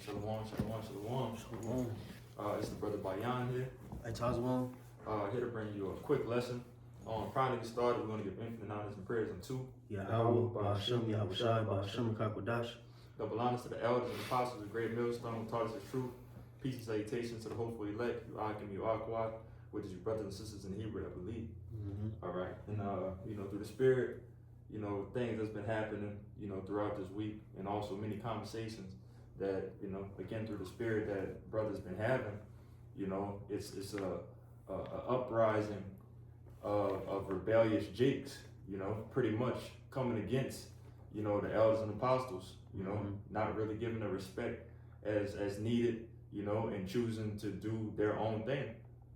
Shalom. Shalom. It's the brother Bayan here. Hey, Tazawam. Here to bring you a quick lesson. Prior to get started, we're going to give infinite honors and prayers unto Yahweh, Ba'ashem, Yahushai, Ba'ashem, Kakwadash. double honors to the elders and apostles, the great millstone who taught us the truth. Peace and salutations to the hopeful elect, you Akim, you Aqua, which is your brothers and sisters in Hebrew, I believe. All right. And, through the Spirit, things that's been happening, throughout this week, and also many conversations that, again, through the Spirit that brothers been having, it's a uprising of rebellious jakes, pretty much coming against, the elders and apostles, not really giving the respect as needed, and choosing to do their own thing,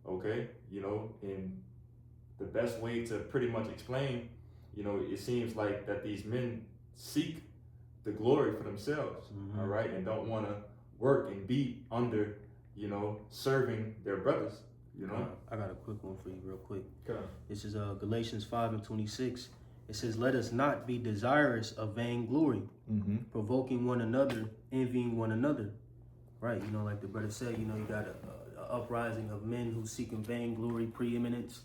okay? And the best way to pretty much explain, it seems like that these men seek the glory for themselves, all right, and don't want to work and be under, serving their brothers, I got a quick one for you real quick. Okay. This is Galatians 5:26. It says, let us not be desirous of vainglory, provoking one another, envying one another. Right, like the brother said, you got a uprising of men who seeking vainglory, preeminence,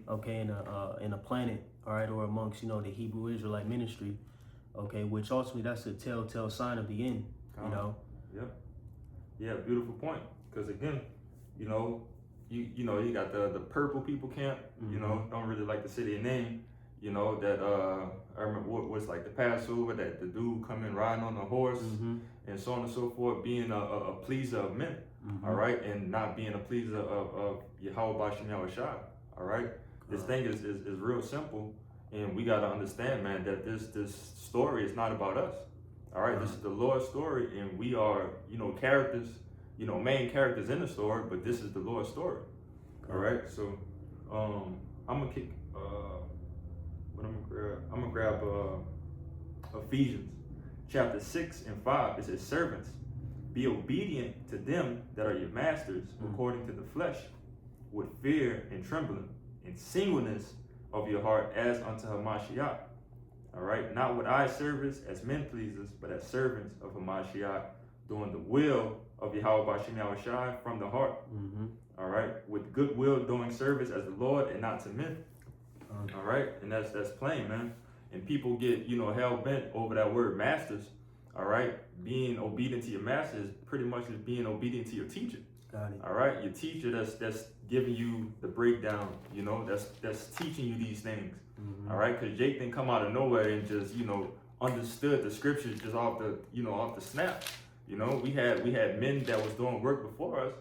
okay, in a planet, all right, or amongst, the Hebrew Israelite ministry, okay, which ultimately that's a telltale sign of the end, Yeah, beautiful point. Because again, you got the purple people camp, don't really like the city name, that I remember what was like the Passover, that the dude come in riding on a horse and so on and so forth, being a pleaser of men, all right, and not being a pleaser of Yahweh Ba'ashem Yahushai, all right. This thing is real simple, and we got to understand, man, that this story is not about us, all right. This is the Lord's story, and we are, characters, main characters in the story, but this is the Lord's story, all right. So, I'm gonna kick. I'm gonna grab Ephesians chapter 6 and 5. It says, servants, be obedient to them that are your masters according to the flesh, with fear and trembling, and singleness of your heart as unto Hamashiach. All right, not with eye service as men pleasers, but as servants of Hamashiach, doing the will of Yahweh Ba'ashem Yahushai from the heart. All right, with good will doing service as the Lord and not to men. All right, and that's plain, man. And people get hell bent over that word masters. All right, being obedient to your master is pretty much just being obedient to your teacher. Got it. All right, your teacher that's giving you the breakdown. That's teaching you these things. All right, because Jake didn't come out of nowhere and just understood the scriptures just off the snap. We had men that was doing work before us.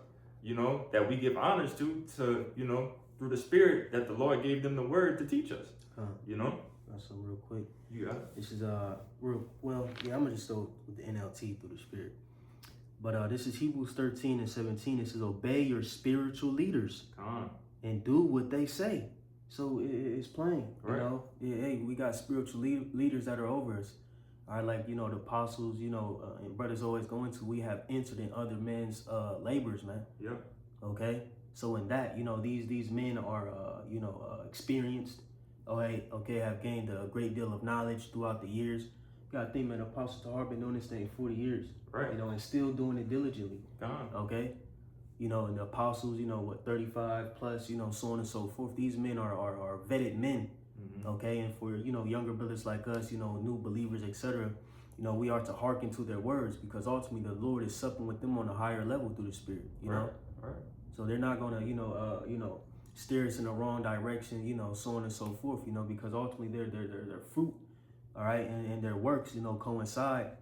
That we give honors to through the Spirit that the Lord gave them the word to teach us. That's some real quick. You got it. This is I'm gonna just go with the NLT through the Spirit. But this is Hebrews 13 and 17. It says, obey your spiritual leaders and do what they say. So it's plain, right. Hey, we got spiritual leaders that are over us. All right, like, the apostles, and brothers always go into, we have entered in other men's labors, man. Yep. Okay. So in that, these men are, experienced. Have gained a great deal of knowledge throughout the years. You got to think, man, Apostle Tahar been doing this thing 40 years. Right. And still doing it diligently. Okay. And the apostles, 35 plus, so on and so forth. These men are vetted men. Okay. And for, younger brothers like us, new believers, etc., we are to hearken to their words, because ultimately the Lord is supping with them on a higher level through the Spirit, Right. So they're not gonna, steer us in the wrong direction, so on and so forth, because ultimately their fruit, all right, and their works, coincide,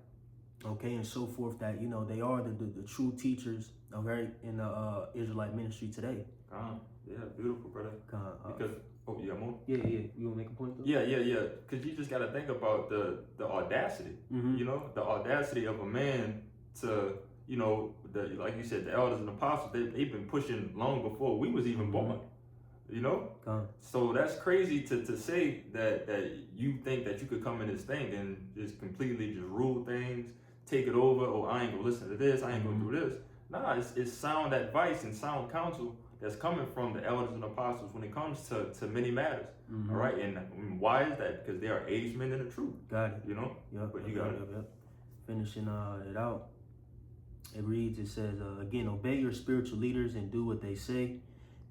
okay, and so forth, that they are the true teachers, okay, in the Israelite ministry today. Yeah, beautiful, brother. Because more? Yeah. You wanna make a point though? Yeah. Because you just got to think about the audacity. The audacity of a man to like you said, the elders and apostles, they've been pushing long before we was even born. So that's crazy to say that you think that you could come in this thing and just completely just rule things, take it over. Oh, I ain't gonna listen to this. I ain't gonna do this. Nah, it's sound advice and sound counsel that's coming from the elders and apostles when it comes to many matters. All right, and why is that? Because they are aged men in the truth. Got it. But you got it. Finishing it out. It reads, it says, again, obey your spiritual leaders and do what they say.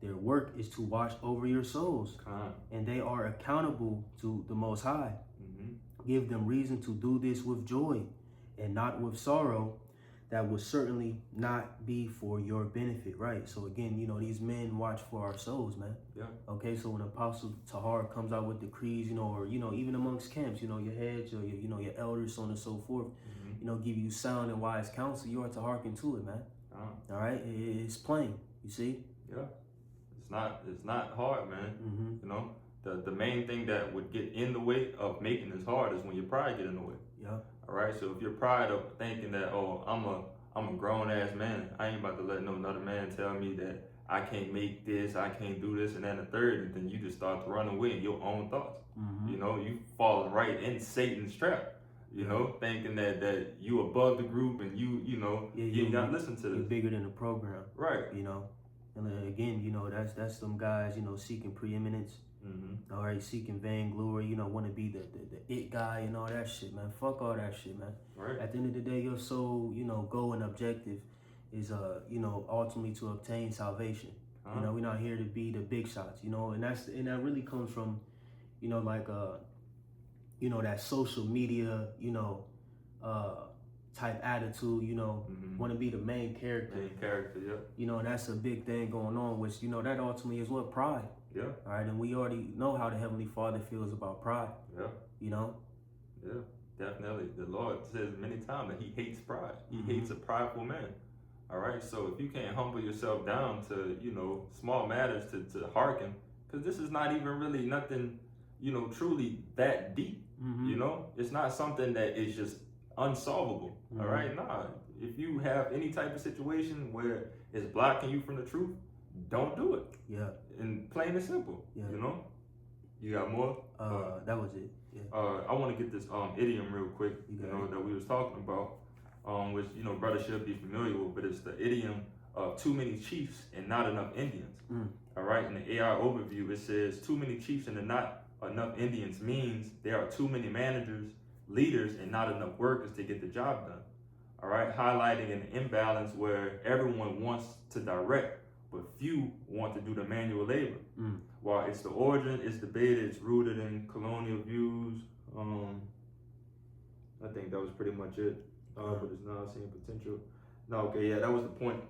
Their work is to watch over your souls, and they are accountable to the Most High. Give them reason to do this with joy and not with sorrow. That will certainly not be for your benefit, right? So again, you know, these men watch for our souls, man. Yeah. Okay, so when Apostle Tahar comes out with decrees, you know, or, you know, even amongst camps, you know, your heads or, your, you know, your elders, so on and so forth, you know, give you sound and wise counsel, you are to hearken to it, man. All right? It's plain, you see? Yeah. It's not hard, man. You know, the main thing that would get in the way of making this hard is when your pride get in the way. Yeah. All right. So if your pride of thinking that, oh, I'm a grown ass man, I ain't about to let no another man tell me that I can't make this, I can't do this, and then the third, and then you just start to run away in your own thoughts. You know, you falling right in Satan's trap. You know, thinking that you above the group and you know, you ain't gotta listen to this. You're bigger than the program. Right. You know. And then again, you know, that's some guys, you know, seeking preeminence. All right, seeking vainglory, you know, want to be the it guy and all that shit, man. Fuck all that shit, man. Right. At the end of the day, your sole, you know, goal and objective is, you know, ultimately to obtain salvation. You know, we're not here to be the big shots, you know, and that really comes from, you know, like, you know, that social media, you know, type attitude, you know, want to be the main character. Yeah. You know, and that's a big thing going on, which, you know, that ultimately is what pride. Yeah. All right, and we already know how the Heavenly Father feels about pride. Yeah. You know? Yeah, definitely. The Lord says many times that He hates pride. He hates a prideful man. All right, so if you can't humble yourself down to, you know, small matters to hearken, because this is not even really nothing, you know, truly that deep. You know, it's not something that is just unsolvable. All right, nah. If you have any type of situation where it's blocking you from the truth, don't do it. Yeah. And plain and simple. Yeah. You know? You got more? That was it. Yeah. I want to get this idiom real quick, you know, that we was talking about, which, you know, brother should be familiar with, but it's the idiom of too many chiefs and not enough Indians. All right, in the AI overview, it says too many chiefs and not enough Indians means there are too many managers, leaders, and not enough workers to get the job done. All right, highlighting an imbalance where everyone wants to direct, but few want to do the manual labor. While it's the origin, it's debated, it's rooted in colonial views. I think that was pretty much it. But it's now seeing potential. No, okay, yeah, that was the point.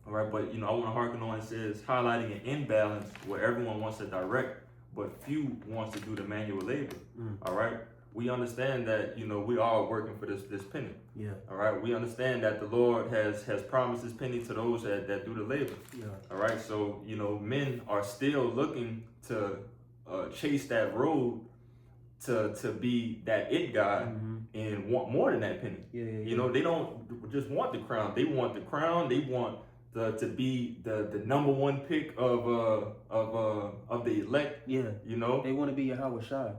All right, but you know, I want to harken on. It says highlighting an imbalance where everyone wants to direct, but few wants to do the manual labor. All right. We understand that, you know, we are working for this penny. Yeah. All right. We understand that the Lord has promised this penny to those that do the labor. Yeah. All right. So, you know, men are still looking to chase that road to be that it guy and want more than that penny. Yeah. You know, they don't just want the crown. They want the crown. They want to be the number one pick of the elect. Yeah. You know, they want to be Yahweh Shai.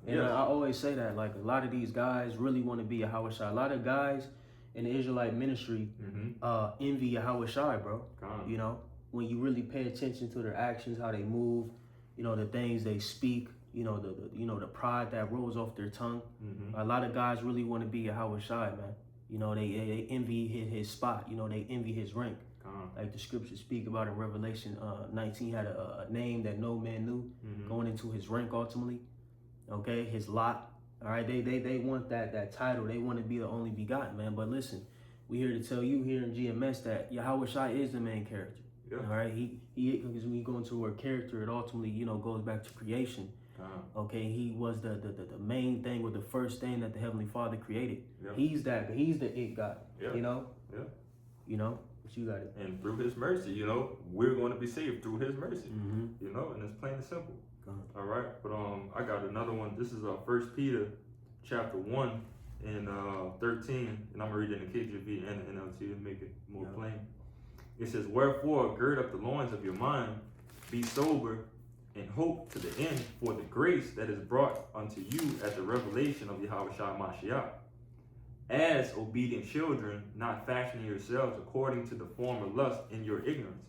And I always say that, like, a lot of these guys really want to be Yahweh Shai. A lot of guys in the Israelite ministry envy Yahweh Shai, bro. You know, when you really pay attention to their actions, how they move, you know, the things they speak, you know, the pride that rolls off their tongue. A lot of guys really want to be Yahweh Shai, man. You know, they envy his spot. You know, they envy his rank. Like the scriptures speak about in Revelation 19, had a name that no man knew, going into his rank ultimately. Okay, his lot. All right, they want that title. They want to be the only begotten, man. But listen, we here to tell you here in GMS that Yahweh Shai is the main character. Yeah. All right, he because when you go into the word character, it ultimately, you know, goes back to creation. Okay, he was the main thing, or the first thing that the Heavenly Father created. Yeah. He's the it God. Yeah. You know. Yeah. You know. You got it. And through His mercy, you know, we're going to be saved through His mercy. You know, and it's plain and simple. All right, but I got another one. This is 1 Peter chapter 1 and 13, and I'm gonna read it in the KJV and the NLT to make it more plain. It says, "Wherefore gird up the loins of your mind, be sober, and hope to the end for the grace that is brought unto you at the revelation of Yahweh Shai Mashiach. As obedient children, not fashioning yourselves according to the former lust in your ignorance,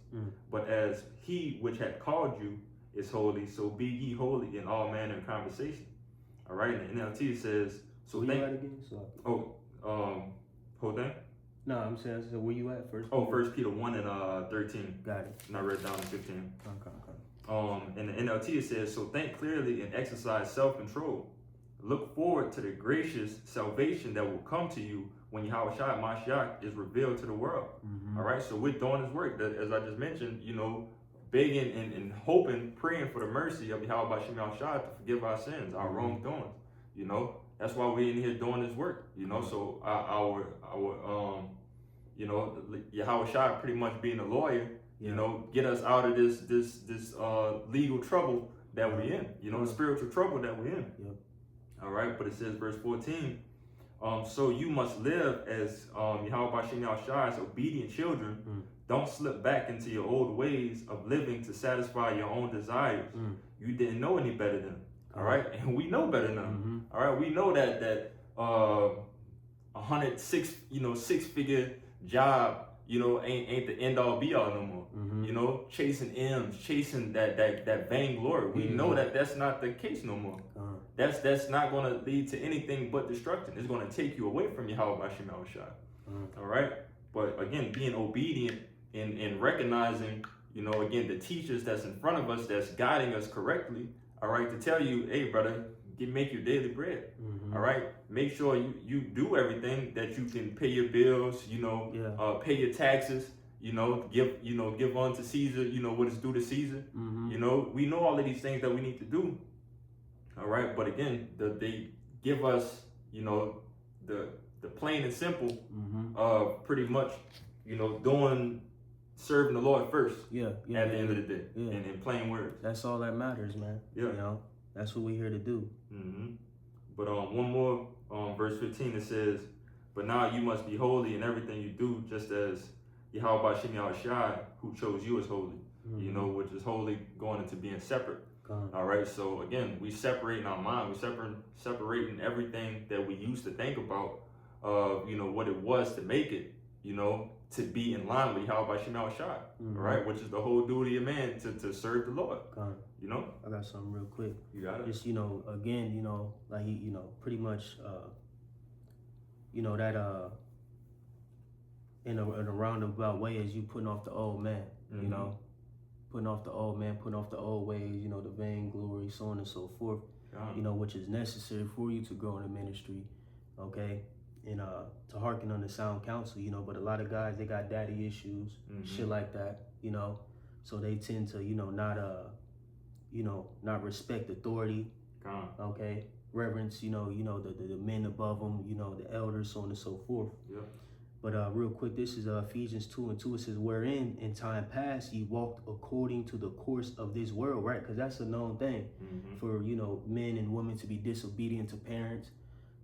but as He which had called you is holy, so be ye holy in all manner of conversation." All right, and the NLT says, so think. Whole thing? No, I'm saying, so where you at first? Oh, 1 Peter 1 and 13. Got it. And I read down to 15. Okay. In the NLT it says, so think clearly and exercise self-control. Look forward to the gracious salvation that will come to you when Yahweh Shai Mashiach is revealed to the world. All right, so we're doing this work, that, as I just mentioned, begging and hoping, praying for the mercy of Yahweh Bashim Shai to forgive our sins, our wrongdoings. That's why we're in here doing this work. So our Yahweh Shai pretty much being a lawyer, get us out of this legal trouble that we're in, spiritual trouble that we're in. Yep. All right, but it says, verse 14, so you must live as Yahweh Bashim Shai's obedient children. Don't slip back into your old ways of living to satisfy your own desires. You didn't know any better than them. All right, and we know better than them. All right, we know that 106-figure job, ain't the end all be all no more. Chasing M's, chasing that vain glory. We know that that's not the case no more. That's not going to lead to anything but destruction. It's going to take you away from Yahweh Bashim Shai. All right, but again, being obedient and recognizing, again, the teachers that's in front of us that's guiding us correctly. All right, to tell you, hey, brother, make your daily bread. All right, make sure you do everything that you can pay your bills. Pay your taxes. Give unto Caesar. What is due to Caesar. We know all of these things that we need to do. All right, but again, they give us, the plain and simple of pretty much, serving the Lord first. At the end of the day, and in plain words. That's all that matters, man. That's what we're here to do. But one more, verse 15, it says, but now you must be holy in everything you do, just as Yahweh Bashim Shai, who chose you as holy. Which is holy going into being separate. All right, so again, we separating our mind, we separating everything that we used to think about, what it was to make it, to be in line with Yahweh Bashim Shai, right? Which is the whole duty of man to serve the Lord. I got something real quick. You got it. Just again, like he, pretty much, that in a roundabout way, as you putting off the old man, putting off the old man, putting off the old ways, the vainglory, so on and so forth, which is necessary for you to grow in the ministry, okay? And to hearken on the sound counsel, but a lot of guys, they got daddy issues, shit like that, so they tend to, not respect authority, okay? Reverence, the men above them, the elders, so on and so forth. Yep. But real quick, this is Ephesians 2:2. It says, wherein in time past ye walked according to the course of this world, right? Because that's a known thing for, men and women to be disobedient to parents,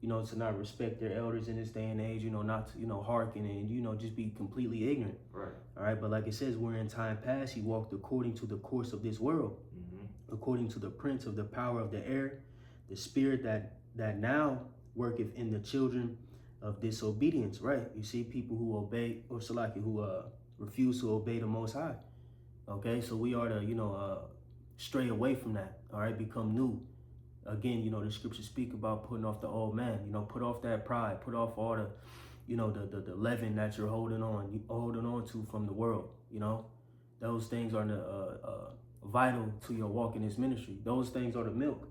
to not respect their elders in this day and age, not to, hearken and, just be completely ignorant. Right. All right. But like it says, where in time past he walked according to the course of this world, according to the prince of the power of the air, the spirit that now worketh in the children of disobedience, right? You see people who obey, or Salaki, who refuse to obey the Most High. Okay, so we are to, stray away from that, all right, become new. Again, the scriptures speak about putting off the old man, put off that pride, put off all the, the leaven that you're holding on to from the world, Those things are vital to your walk in this ministry. Those things are the milk.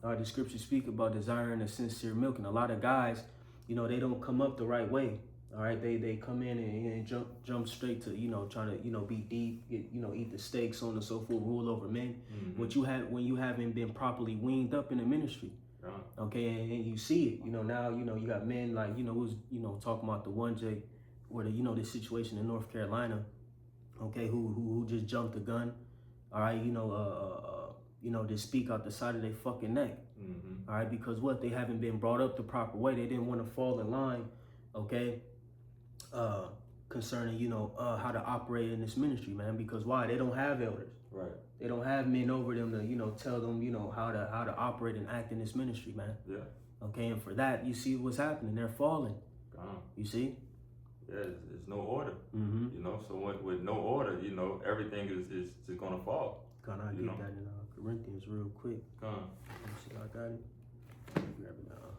All right, the scriptures speak about desiring a sincere milk, and a lot of guys, they don't come up the right way. All right, they come in and jump straight to trying to be deep, get, eat the steak, so on and so forth, rule over men. What you have when you haven't been properly weaned up in the ministry. Okay, and you see it. Now you got men like who's talking about the one J, or the situation in North Carolina. Okay, who just jumped the gun. All right, just speak out the side of their fucking neck. All right, because what, they haven't been brought up the proper way. They didn't want to fall in line, okay, concerning, how to operate in this ministry, man. Because why? They don't have elders. Right. They don't have men over them to, tell them, how to operate and act in this ministry, man. Yeah. Okay, and for that, you see what's happening. They're falling. You see? Yeah, there's no order. So with no order, everything is just gonna fall. I get that in Corinthians real quick. Let me see, I got it. Grab it now.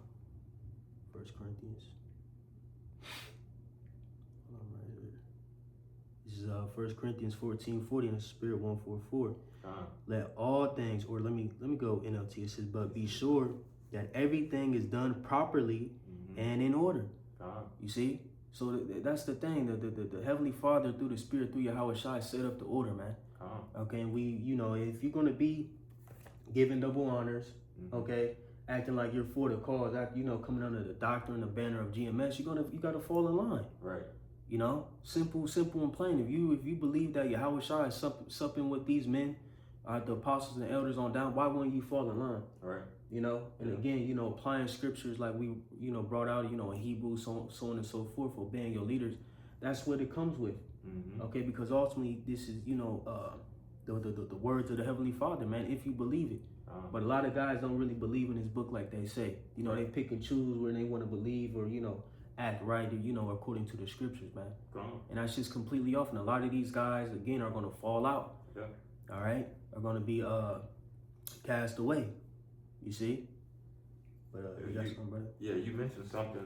1 Corinthians. 1 Corinthians 14:40 and the Spirit 144. Let all things, or let me go NLT. It says, but be sure that everything is done properly and in order. You see? So that's the thing. The Heavenly Father through the Spirit, through Yahweh Shai, set up the order, man. Okay, and we, you know, if you're gonna be giving double honors, okay, acting like you're for the cause, you know, coming under the doctrine, the banner of GMS, you gotta fall in line. Right. You know, simple and plain. If you believe that Yahweh Shai is supping with these men, the apostles and the elders on down, why wouldn't you fall in line? Right. You know, and again, you know, applying scriptures like we, you know, brought out, you know, in Hebrews, so on and so forth, obeying your leaders. That's what it comes with. Okay, because ultimately this is, you know, the words of the Heavenly Father, man, if you believe it. But a lot of guys don't really believe in this book like they say. You know, they pick and choose where they want to believe or, you know, act right, you know, according to the scriptures, man. And that's just completely off. And a lot of these guys, again, are going to fall out. Yeah. All right? Are going to be cast away. You see? But you got something, brother? Yeah, you mentioned something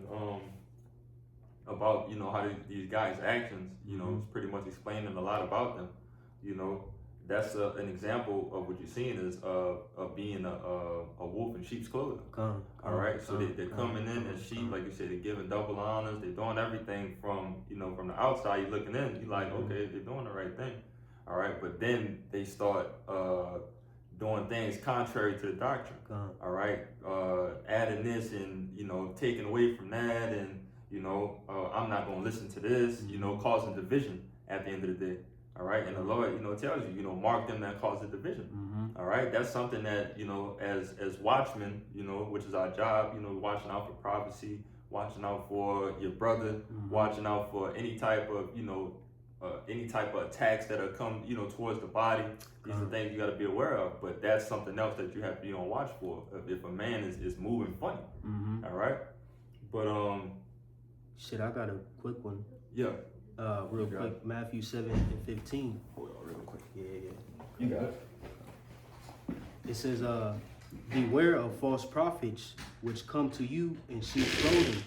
about, you know, how these guys' actions, you know, it's pretty much explaining a lot about them. You know, that's an example of what you're seeing is of being a wolf in sheep's clothing. All right, so they're coming in as sheep, like you said, they're giving double honors, they're doing everything from, you know, from the outside. You're looking in, you're like, okay, they're doing the right thing. All right, but then they start doing things contrary to the doctrine. All right, adding this and, you know, taking away from that, and, you know, I'm not going to listen to this, you know, causing division at the end of the day. All right, and the Lord, you know, tells you, you know, mark them that cause a division. All right, that's something that, you know, as watchmen, you know, which is our job, you know, watching out for prophecy, watching out for your brother, watching out for any type of, you know, any type of attacks that are come, you know, towards the body. These are things you got to be aware of. But that's something else that you have to be on watch for. If a man is moving funny, all right. But shit, I got a quick one. Yeah. Real quick, Matthew 7:15. Hold on, real quick. Yeah. You got it. It says, beware of false prophets which come to you in sheep's clothing,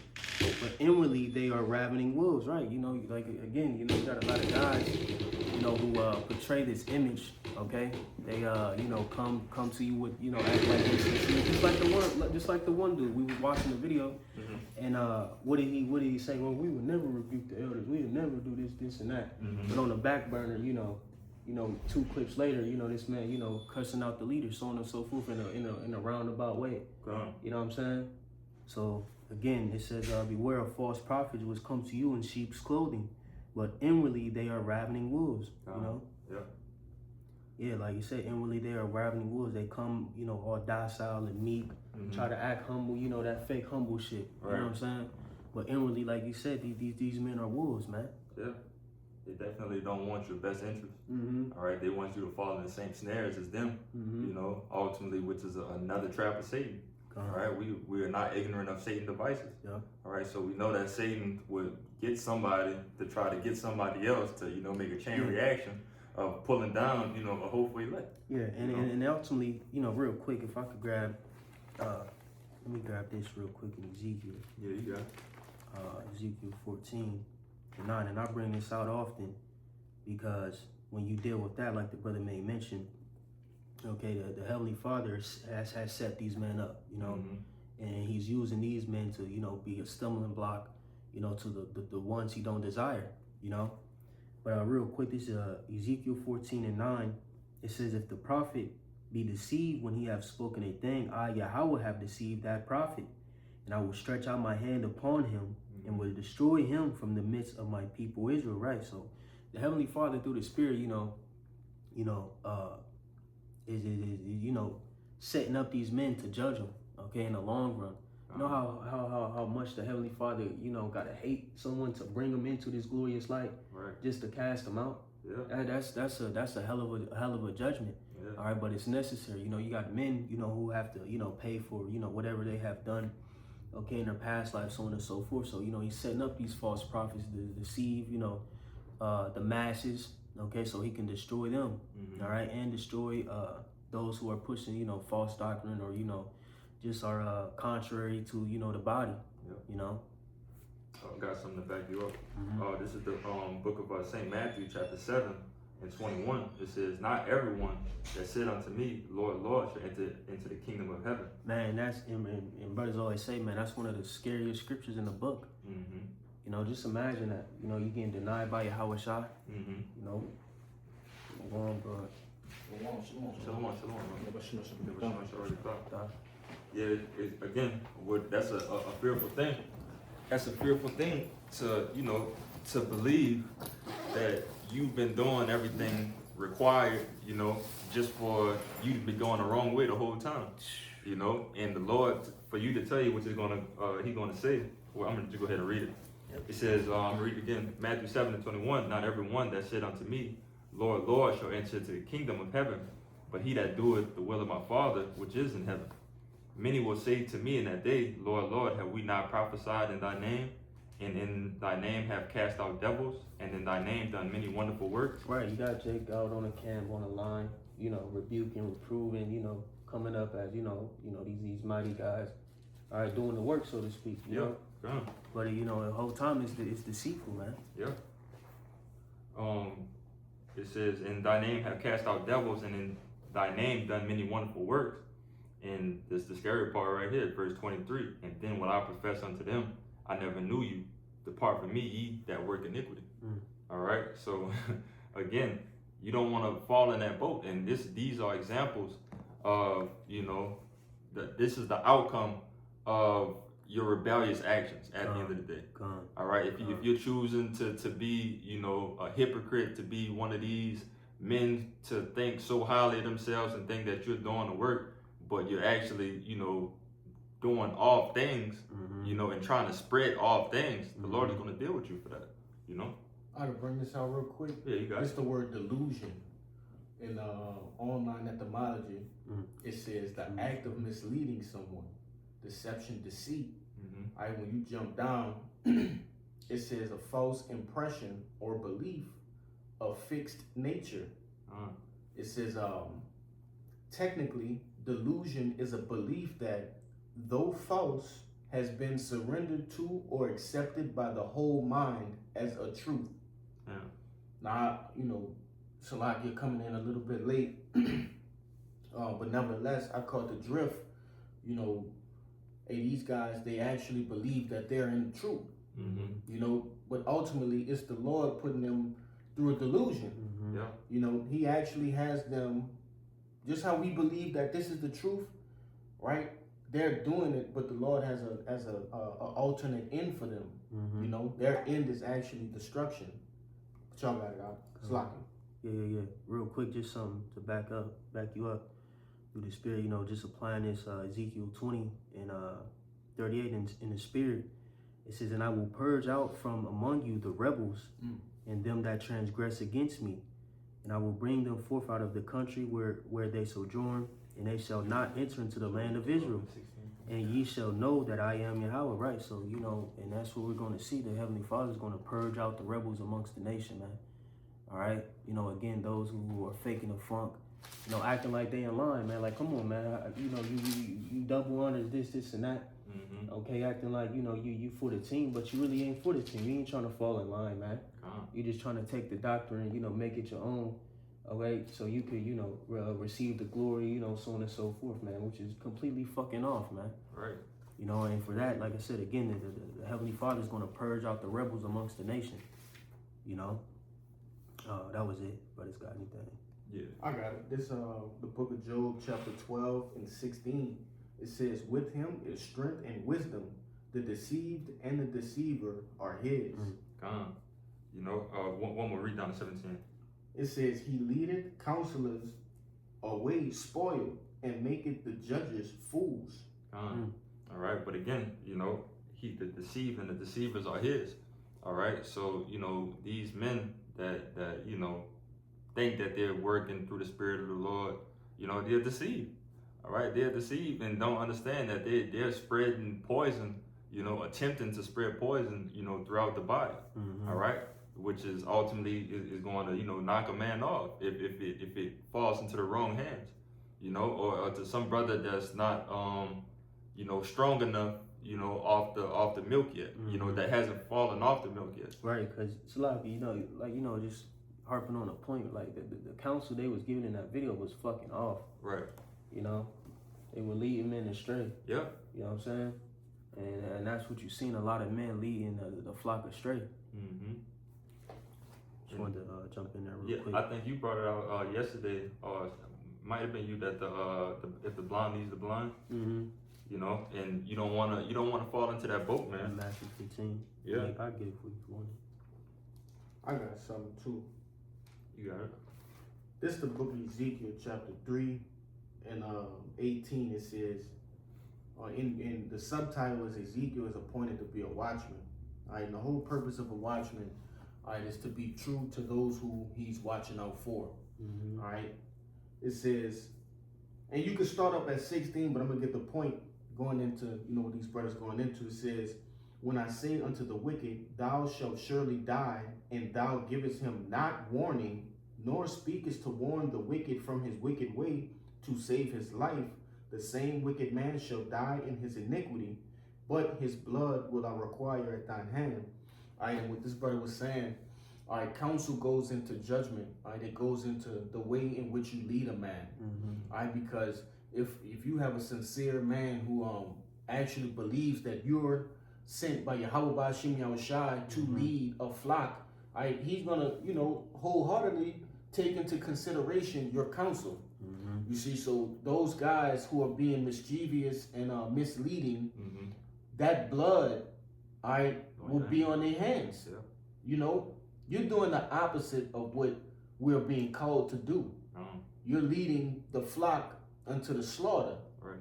but inwardly they are ravening wolves. Right? You know, like again, you know, you got a lot of guys, you know, who portray this image. Okay, they you know, come to you with, you know, act like this, just like the one dude. We was watching the video, and what did he say? Well, we would never rebuke the elders. We would never do this and that. But on the back burner, you know, 2 clips later, you know, this man, you know, cussing out the leaders, so on and so forth, in a roundabout way. You know what I'm saying? So again, it says, beware of false prophets which come to you in sheep's clothing, but inwardly they are ravening wolves. You know? Yeah. Yeah, like you said, inwardly they are ravening wolves. They come, you know, all docile and meek, try to act humble, you know, that fake humble shit. You know what I'm saying? But inwardly, like you said, these men are wolves, man. Yeah. They definitely don't want your best interest. All right, they want you to fall in the same snares as them. You know, ultimately, which is another trap of Satan. All right, we are not ignorant of Satan's devices. Yeah. All right, so we know that Satan would get somebody to try to get somebody else to, you know, make a chain reaction of pulling down, you know, a hopeful elect. Yeah, and ultimately, you know, real quick, if I could grab, let me grab this real quick in Ezekiel. Yeah, you got it. Ezekiel 14:9, and I bring this out often because when you deal with that, like the brother may mention, okay, the Heavenly Father has set these men up, you know, and he's using these men to, you know, be a stumbling block, you know, to the ones he don't desire, you know. But real quick, this is Ezekiel 14:9. It says, if the prophet be deceived when he have spoken a thing, I, Yahweh, have deceived that prophet, and I will stretch out my hand upon him and will destroy him from the midst of my people Israel. Right? So the Heavenly Father through the Spirit, is you know, setting up these men to judge them, okay, in the long run. You know how much the Heavenly Father, you know, gotta hate someone to bring them into this glorious light, just to cast them out. Yeah, that's a hell of a judgment. Yeah. All right, but it's necessary. You know, you got men, you know, who have to, you know, pay for, you know, whatever they have done, okay, in their past life, so on and so forth. So, you know, he's setting up these false prophets to deceive, you know, the masses, okay, so he can destroy them, all right, and destroy those who are pushing, you know, false doctrine, or, you know, just are contrary to, you know, the body, you know. got something to back you up. This is the book of St. Matthew, chapter 7 and 21. It says, "Not everyone that said unto me, Lord, Lord, shall enter into the kingdom of heaven." Man, that's and brothers always say, man, that's one of the scariest scriptures in the book. You know, just imagine that. You know, you getting denied by your Hawashai. You know, go on, bro. Yeah, again, that's a fearful thing. That's a fearful thing to, you know, to believe that you've been doing everything required, you know, just for you to be going the wrong way the whole time, you know, and the Lord, for you to tell you what He's gonna say. Well, I'm gonna just go ahead and read it. It says, I'm read it again, Matthew 7 and 21. "Not everyone that said unto me, Lord, Lord, shall enter into the kingdom of heaven, but he that doeth the will of my Father which is in heaven. Many will say to me in that day, Lord, Lord, have we not prophesied in thy name? And in thy name have cast out devils, and in thy name done many wonderful works." Right, you got Jake out on the camp, on the line, you know, rebuking, reproving, you know, coming up as, you know, these mighty guys, all right, doing the work, so to speak. You know? But, you know, the whole time it's deceitful, man. Yeah. It says, "In thy name have cast out devils, and in thy name done many wonderful works." And this is the scary part right here, verse 23. "And then will I profess unto them, I never knew you. Depart from me, ye that work iniquity." All right. So again, you don't want to fall in that boat. And these are examples of, you know, that this is the outcome of your rebellious actions at the end of the day. All right. If you're choosing to be, you know, a hypocrite, to be one of these men to think so highly of themselves and think that you're doing the work, but you're actually, you know, doing all things, you know, and trying to spread all things, the Lord is going to deal with you for that, you know. I gotta bring this out real quick. Yeah, you got it's the word delusion. In online etymology, it says the act of misleading someone, deception, deceit. All right, when you jump down, it says a false impression or belief of fixed nature. It says technically, delusion is a belief that, though false, has been surrendered to or accepted by the whole mind as a truth. Now, you know, Shalak, you're coming in a little bit late, but nevertheless, I caught the drift. You know, hey, these guys, they actually believe that they're in the truth. You know, but ultimately, it's the Lord putting them through a delusion. You know, He actually has them, just how we believe that this is the truth, right? They're doing it, but the Lord has a alternate end for them. You know, their end is actually destruction. But y'all got it out. It's locking. Yeah. Real quick, just something to back you up through the Spirit. You know, just applying this Ezekiel 20 and 38 in the Spirit. It says, "And I will purge out from among you the rebels and them that transgress against me, and I will bring them forth out of the country where they sojourn, and they shall not enter into the land of Israel. And ye shall know that I am Yahweh." Right, so, you know, and that's what we're going to see. The Heavenly Father is going to purge out the rebels amongst the nation, man. All right, you know, again, those who are faking the funk, you know, acting like they in line, man. Like, come on, man. You know, you double honors this and that. Okay, acting like, you know, you for the team, but you really ain't for the team. You ain't trying to fall in line, man. You just trying to take the doctrine, you know, make it your own. Okay, so you could, you know, receive the glory, you know, so on and so forth, man, which is completely fucking off, man. Right. You know, and for that, like I said, again, the Heavenly Father is going to purge out the rebels amongst the nation. You know, that was it. Brothers got anything? Yeah. I got it. This the book of Job, chapter 12 and 16. It says, "With him is strength and wisdom. The deceived and the deceiver are his." You know, one more read down to 17. It says, "He leadeth counselors away spoiled, and maketh the judges fools." All right, but again, you know, the deceived and the deceivers are his. All right, so, you know, these men that you know, think that they're working through the Spirit of the Lord, you know, they're deceived. All right, they're deceived and don't understand that they're spreading poison, you know, attempting to spread poison, you know, throughout the body. All right, which is ultimately is going to, you know, knock a man off if it falls into the wrong hands, you know, or to some brother that's not, you know, strong enough, you know, off the milk yet. You know, that hasn't fallen off the milk yet. Right, because it's a lot of, you know, like, you know, just harping on a point, like the counsel they was giving in that video was fucking off. Right. You know, they were leading men astray. Yeah. You know what I'm saying? And that's what you've seen, a lot of men leading the flock astray. Mm-hmm. Just wanted to jump in there real quick. I think you brought it out yesterday, or might have been you, that if the blind leads the blind, you know, and you don't wanna fall into that boat, man. Matthew 15. Yeah. I get it for you if you want it. I got something too. You got it. This is the book of Ezekiel, chapter 3 and 18. It says, in the subtitle is Ezekiel is appointed to be a watchman. All right, and the whole purpose of a watchman, all right, is to be true to those who he's watching out for. All right. It says, and you can start up at 16, but I'm gonna get the point going into, you know, what these brothers going into. It says, when I say unto the wicked, thou shalt surely die, and thou givest him not warning, nor speakest to warn the wicked from his wicked way to save his life, the same wicked man shall die in his iniquity, but his blood will I require at thine hand. All right, and what this brother was saying, all right, counsel goes into judgment. All right, it goes into the way in which you lead a man. All right, because if you have a sincere man who actually believes that you're sent by Yahweh Ba'ashim Yahushai to lead a flock, all right, he's gonna, you know, wholeheartedly take into consideration your counsel. You see, so those guys who are being mischievous and misleading, that blood, all right, will be on their hands. Yeah. You know, you're doing the opposite of what we're being called to do. You're leading the flock unto the slaughter. Right.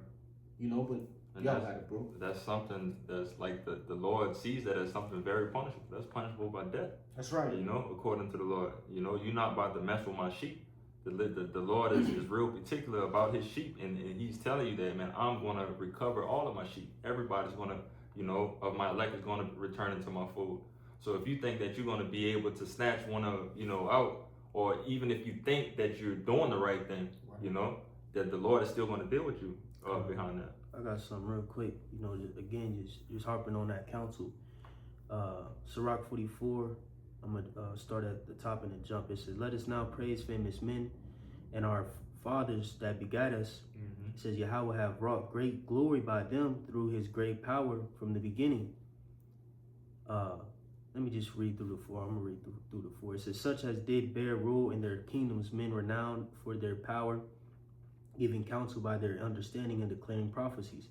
You know, but y'all got it, bro. That's something that's like the Lord sees that as something very punishable. That's punishable by death. That's right. You know, according to the Lord. You know, you're not about to mess with my sheep. The Lord is real particular about his sheep, and he's telling you that, man, I'm going to recover all of my sheep. Everybody's going to, you know, of my elect is going to return into my fold. So if you think that you're going to be able to snatch one of, you know, out, or even if you think that you're doing the right thing, you know, that the Lord is still going to deal with you behind that. I got something real quick. You know, just harping on that counsel. Sirach 44. I'm going to start at the top and then jump. It says, let us now praise famous men and our fathers that begat us. It says, Yahweh have wrought great glory by them through his great power from the beginning. Let me just read through the 4. I'm going to read through the 4. It says, such as did bear rule in their kingdoms, men renowned for their power, giving counsel by their understanding and declaring prophecies.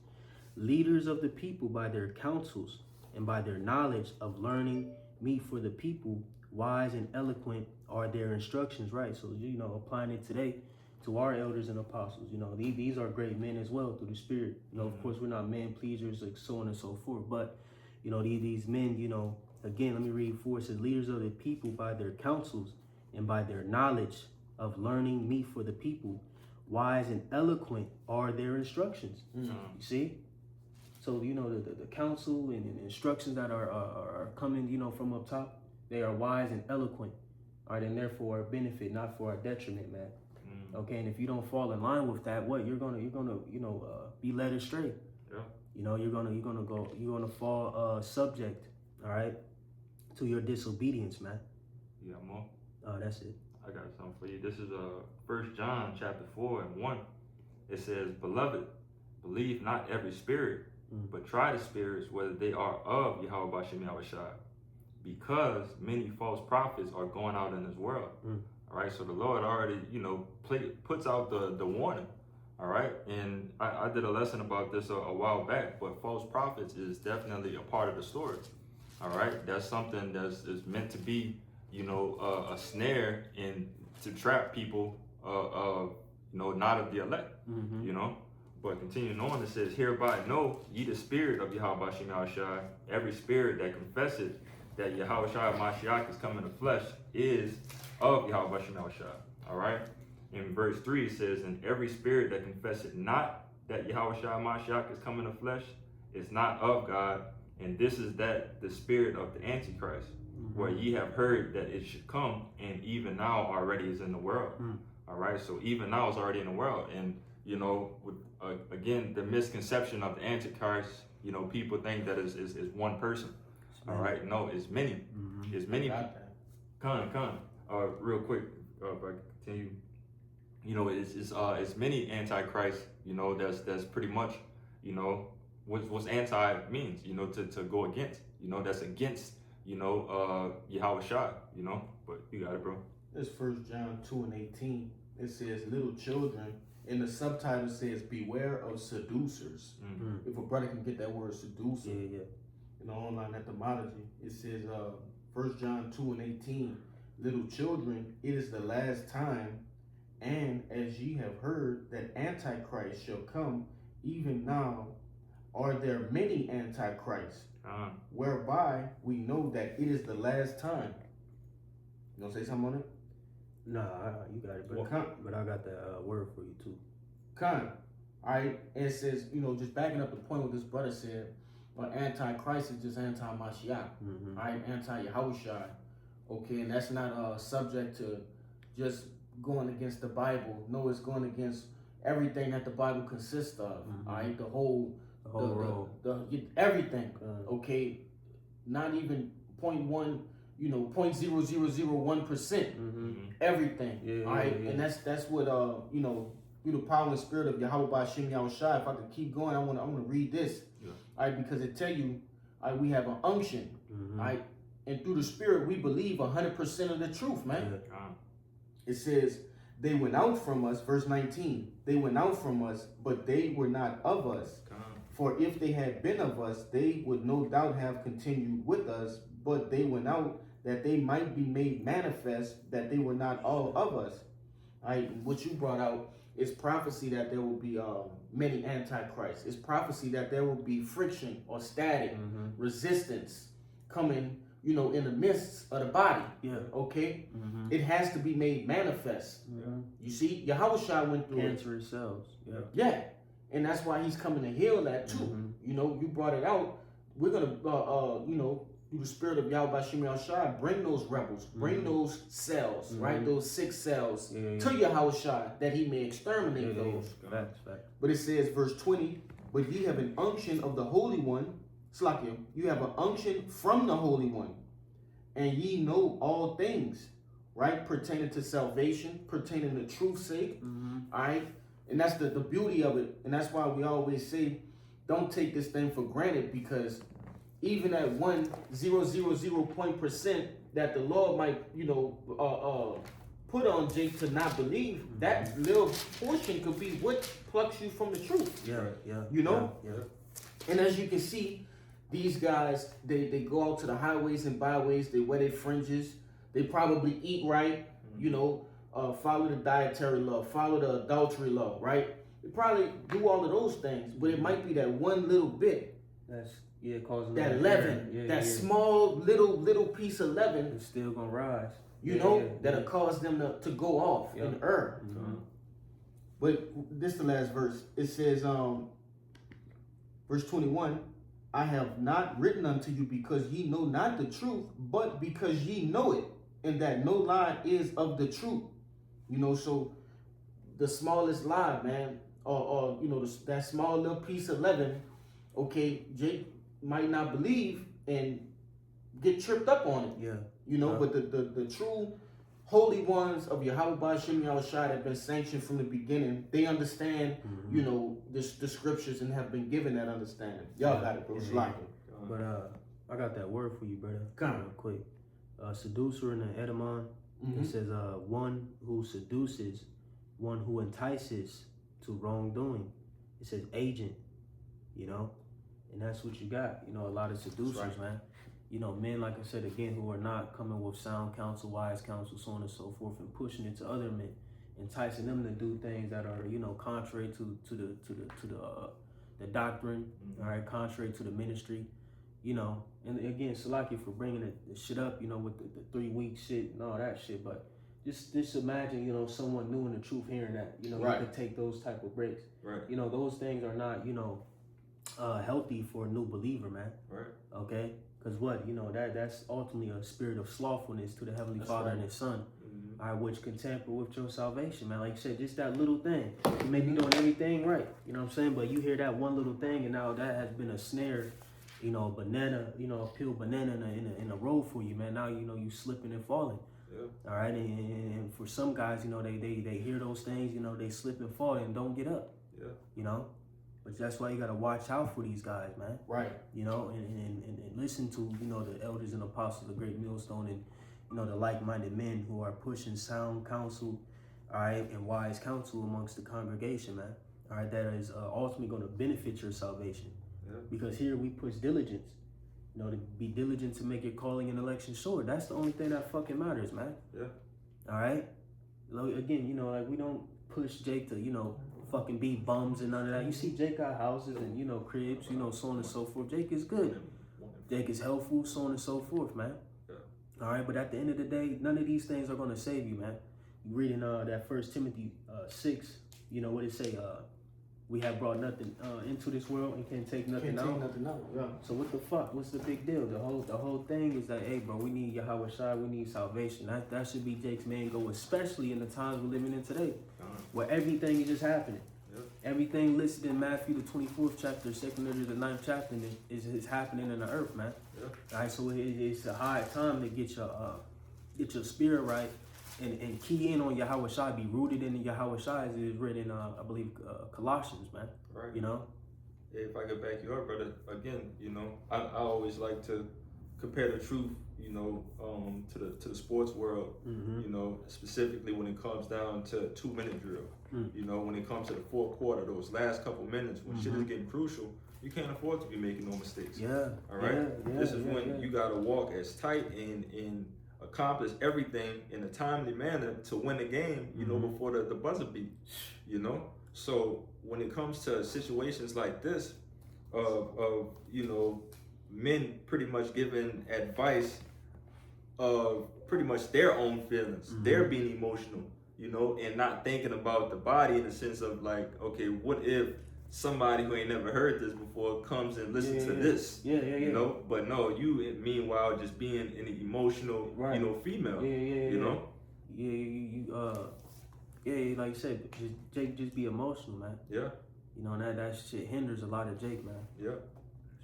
Leaders of the people by their counsels and by their knowledge of learning, meet for the people, wise and eloquent are their instructions, right? So, you know, applying it today to our elders and apostles, you know, these are great men as well through the Spirit. You know, of course, we're not man pleasers, like so on and so forth, but, you know, these men, you know, again, let me read 4. It says, leaders of the people by their counsels and by their knowledge of learning, meet for the people, wise and eloquent are their instructions. You see? So, you know, the counsel and the instructions that are coming, you know, from up top, they are wise and eloquent, all right, and therefore our benefit, not for our detriment, man. Okay, and if you don't fall in line with that, what you're gonna, you know, be led astray. Yeah. You know, you're gonna fall subject, all right, to your disobedience, man. You got more? That's it. I got something for you. This is 1 John chapter 4 and 1. It says, beloved, believe not every spirit, but try the spirits whether they are of Yahweh Ba'ashim Yahushai, because many false prophets are going out in this world. All right, so the Lord already, you know, puts out the warning. All right, and I did a lesson about this a while back, but false prophets is definitely a part of the story. All right, that's something that's is meant to be, you know, a snare and to trap people, you know, not of the elect, you know. But continuing on, it says, hereby know ye the spirit of Yahweh Ba'ashim Yahushai, every spirit that confesseth that Yahweh Mashiach is come in the flesh is of Yahweh Ba'ashim Yahushai. All right. In verse 3, it says, and every spirit that confesseth not that Yahweh Mashiach is come in the flesh is not of God, and this is that the spirit of the Antichrist, where ye have heard that it should come, and even now already is in the world. All right. So even now it's already in the world, and you know, with, again, the misconception of the Antichrist You know, people think that is one person. All right, no, it's many. It's many. Con. Real quick, if I continue. You know, it's many antichrist. You know, that's pretty much, you know, what's anti means. You know, to go against. You know, that's against. You know, Yahweh Shai. You know, but you got it, bro. It's 1 John 2:18. It says, little children, and the subtitle says, beware of seducers. If a brother can get that word seducer, you know, online etymology, it says 1 John 2:18, little children, it is the last time, and as ye have heard that Antichrist shall come, even now are there many Antichrists, whereby we know that it is the last time. You gonna say something on it? Nah, you got it, but I got that word for you too. All right, and it says, you know, just backing up the point what this brother said, Antichrist is just anti-Mashiach, all right, anti-Yahushua, okay, and that's not subject to just going against the Bible. No, it's going against everything that the Bible consists of, all right, the whole road, everything, okay, not even 0.1, you know, 0.0001%, everything, all right, and that's what you know, through the power and spirit of Yahweh Ba'Shem Yahushua. If I could keep going, I want to read this, all right, because it tell you, all right, we have an unction, all right, and through the spirit we believe 100% of the truth, man. It says, they went out from us, verse 19, they went out from us, but they were not of us. For if they had been of us, they would no doubt have continued with us, but they went out that they might be made manifest that they were not all of us. All right, what you brought out is prophecy that there will be many antichrists. It's prophecy that there will be friction or static, resistance coming, you know, in the midst of the body. Okay? It has to be made manifest. You see, Yahushua went through cancerous cells. And that's why he's coming to heal that too. You know, you brought it out. We're gonna, you know, through the spirit of Yahweh Ba'Shem Yahushua, bring those rebels, bring those cells, right? Those 6 cells to Yahushua that he may exterminate those. Facts. But it says, verse 20, but ye have an unction of the Holy One, Slakia, you have an unction from the Holy One, and ye know all things, right? Pertaining to salvation, pertaining to truth's sake, all right? And that's the beauty of it. And that's why we always say, don't take this thing for granted, because even at 1,000% that the Lord might, you know, put on Jake to not believe, that little portion could be what plucks you from the truth. You know? And as you can see, these guys, they go out to the highways and byways, they wear their fringes, they probably eat right, you know, follow the dietary law, follow the adultery law, right? They probably do all of those things, but it might be that one little bit that's causing that leaven, small little piece of leaven. It's still gonna rise. You know, that'll cause them to go off and err. But this is the last verse. It says, verse 21, I have not written unto you because ye know not the truth, but because ye know it, and that no lie is of the truth. You know, so the smallest lie, man, or you know, that small little piece of leaven, okay, Jake might not believe and get tripped up on it. You know, but the true holy ones of Yahweh Ba'Shem Yahushua that have been sanctioned from the beginning, they understand, you know, the scriptures and have been given that understanding. Y'all got it, bro. But I got that word for you, brother. Real quick. Seducer in the Edamon, it says one who seduces, one who entices to wrongdoing. It says agent, you know, and that's what you got. You know, a lot of seducers, man. You know, men, like I said again, who are not coming with sound counsel, wise counsel, so on and so forth, and pushing it to other men, enticing them to do things that are, you know, contrary to the doctrine, all right, contrary to the ministry, you know. And again, Salaki for bringing the shit up, you know, with the 3-week shit and all that shit. But just imagine, you know, someone new in the truth hearing that, you know, you could take those type of breaks. You know, those things are not, you know, healthy for a new believer, man. Okay? Because what, you know, that's ultimately a spirit of slothfulness to the Heavenly Father and His Son. all right, which can tamper with your salvation, man. Like you said, just that little thing. You may be doing everything right, you know what I'm saying? But you hear that one little thing, and now that has been a snare, you know, banana, you know, a peeled banana in a road for you, man. Now, you know, you slipping and falling. Yeah. All right, and for some guys, you know, they hear those things, you know, they slip and fall and don't get up. Yeah. You know, but that's why you gotta watch out for these guys, man. Right. You know, and listen to, you know, the elders and apostles, the great millstone, and you know, the like-minded men who are pushing sound counsel, all right, and wise counsel amongst the congregation, man. All right, that is ultimately going to benefit your salvation. Yeah. Because here we push diligence. You know, to be diligent to make your calling and election sure. That's the only thing that fucking matters, man. Yeah. All right? Again, you know, like, we don't push Jake to, you know, fucking be bums and none of that. You see Jake got houses and, you know, cribs, you know, so on and so forth. Jake is good. Jake is helpful, so on and so forth, man. Yeah. All right? But at the end of the day, none of these things are going to save you, man. You reading that 1 Timothy 6, you know, what it say? We have brought nothing into this world and can't take nothing out. Yeah. So what the fuck? What's the big deal? The whole thing is that, hey, bro, we need Yahweh Shai, we need salvation. That should be Jake's main goal, especially in the times we're living in today, where everything is just happening. Yep. Everything listed in Matthew the 24th chapter, 2nd to the 9th chapter is happening in the earth, man. Yep. All right, so it's a high time to get your spirit right. And key in on Yahweh Shai, be rooted in Yahweh Shai, as is written in, I believe, Colossians, man. Right. You know? Yeah, if I could back you up, brother, again, you know, I always like to compare the truth, you know, to the sports world, you know, specifically when it comes down to 2-minute drill. You know, when it comes to the fourth quarter, those last couple minutes, when shit is getting crucial, you can't afford to be making no mistakes. Yeah. All right? This is when you got to walk as tight and accomplish everything in a timely manner to win the game, you know, before the buzzer beat, you know? So when it comes to situations like this, of you know, men pretty much giving advice of pretty much their own feelings, they're being emotional, you know, and not thinking about the body in the sense of like, okay, what if somebody who ain't never heard this before comes and listens to this, you know, but no, you meanwhile just being an emotional, you know, female, you know, like you said, Jake just be emotional, man. Yeah, you know, that shit hinders a lot of Jake, man. Yeah,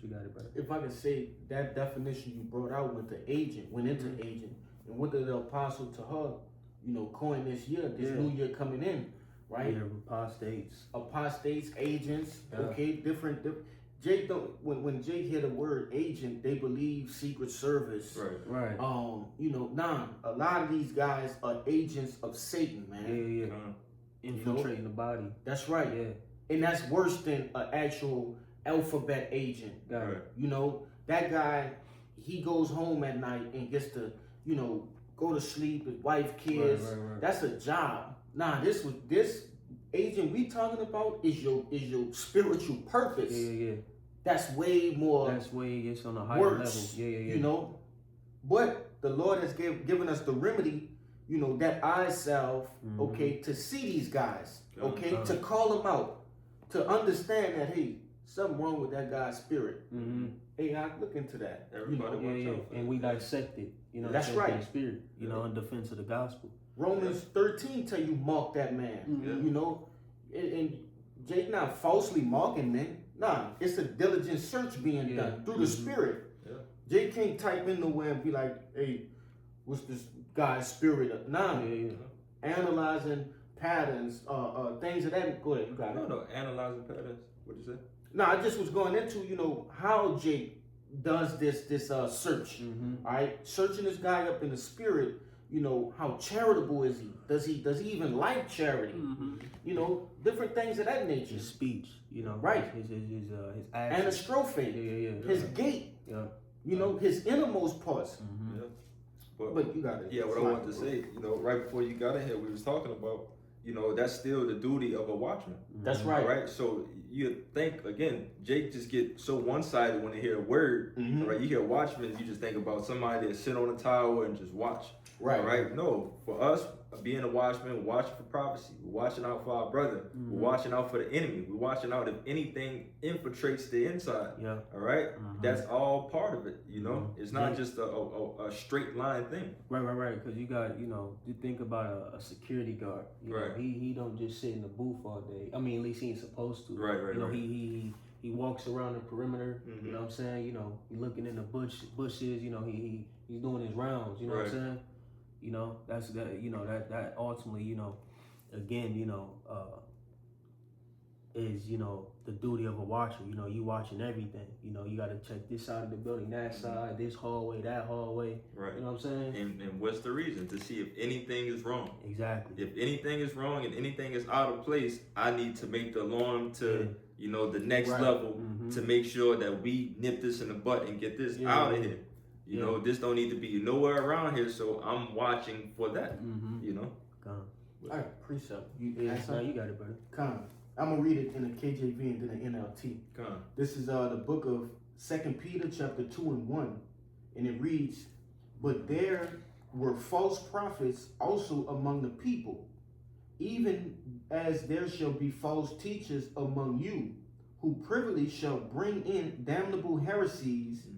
you got it, brother. If I could say that definition you brought out with the agent, went into agent, and what did the apostle to her, you know, coin this year, this new year coming in. Right, apostates, agents. Okay, different. Jake don't. When Jake hear the word agent, they believe Secret Service. Right. You know, a lot of these guys are agents of Satan, man. Infiltrating the body. That's right. Yeah. And that's worse than an actual alphabet agent. Right. You know, that guy, he goes home at night and gets to, you know, go to sleep, his wife, kids. Right. That's a job. Nah, this agent we talking about is your spiritual purpose. Yeah. That's way more. That's way it's on a higher worse, level. Yeah. You know, but the Lord has given us the remedy. You know, that eye salve. Okay, to see these guys. Okay, to call them out, to understand that hey, something wrong with that guy's spirit. Hey, I look into that. Everybody watch out. And we dissect it. You know, that's right. The spirit. You know, in defense of the gospel. Romans 13 tell you mark that man. You know, and Jake not falsely marking men. Nah, it's a diligent search being done through the spirit. Jake can't type in nowhere and be like, hey, what's this guy's spirit? Nah, analyzing patterns, things of that. Go ahead, you got it. No, analyzing patterns. What'd you say? No, I just was going into, you know, how Jake does this search. All right, searching this guy up in the spirit. You know, how charitable is he? Does he even like charity? You know, different things of that nature. His speech, you know, right? His actions. Anastrophe, his gait. You know, his innermost parts. But you got it. Yeah, what I wanted to say, you know, right before you got in here, we was talking about, you know, that's still the duty of a watchman. That's right. Right. So you think again, Jake just get so one-sided when they hear a word. Right. You hear watchman, you just think about somebody that sit on a tower and just watch. Right. All right. No, for us being a watchman, we're watching for prophecy. We're watching out for our brother. We're watching out for the enemy. We're watching out if anything infiltrates the inside. Yeah. All right. That's all part of it. You know, it's not just a straight line thing. Right. Because you got, you think about a security guard. You know, he don't just sit in the booth all day. I mean, at least he ain't supposed to. Right. You know, he walks around the perimeter. You know what I'm saying? You know, he looking in the bushes. You know, he's doing his rounds. You know what I'm saying? You know, that's that. You know that ultimately, again, is the duty of a watcher. You know, you watching everything. You know, you got to check this side of the building, that side, this hallway, that hallway. Right. You know what I'm saying? And what's the reason? To see if anything is wrong. Exactly. If anything is wrong and anything is out of place, I need to make the alarm to the next level to make sure that we nip this in the butt and get this out of here. You know, this don't need to be nowhere around here, so I'm watching for that. You know. All right, precept. You got it, brother. I'm gonna read it in the KJV and then the NLT. This is the book of 2 Peter chapter 2:1, and it reads, "But there were false prophets also among the people, even as there shall be false teachers among you, who privily shall bring in damnable heresies,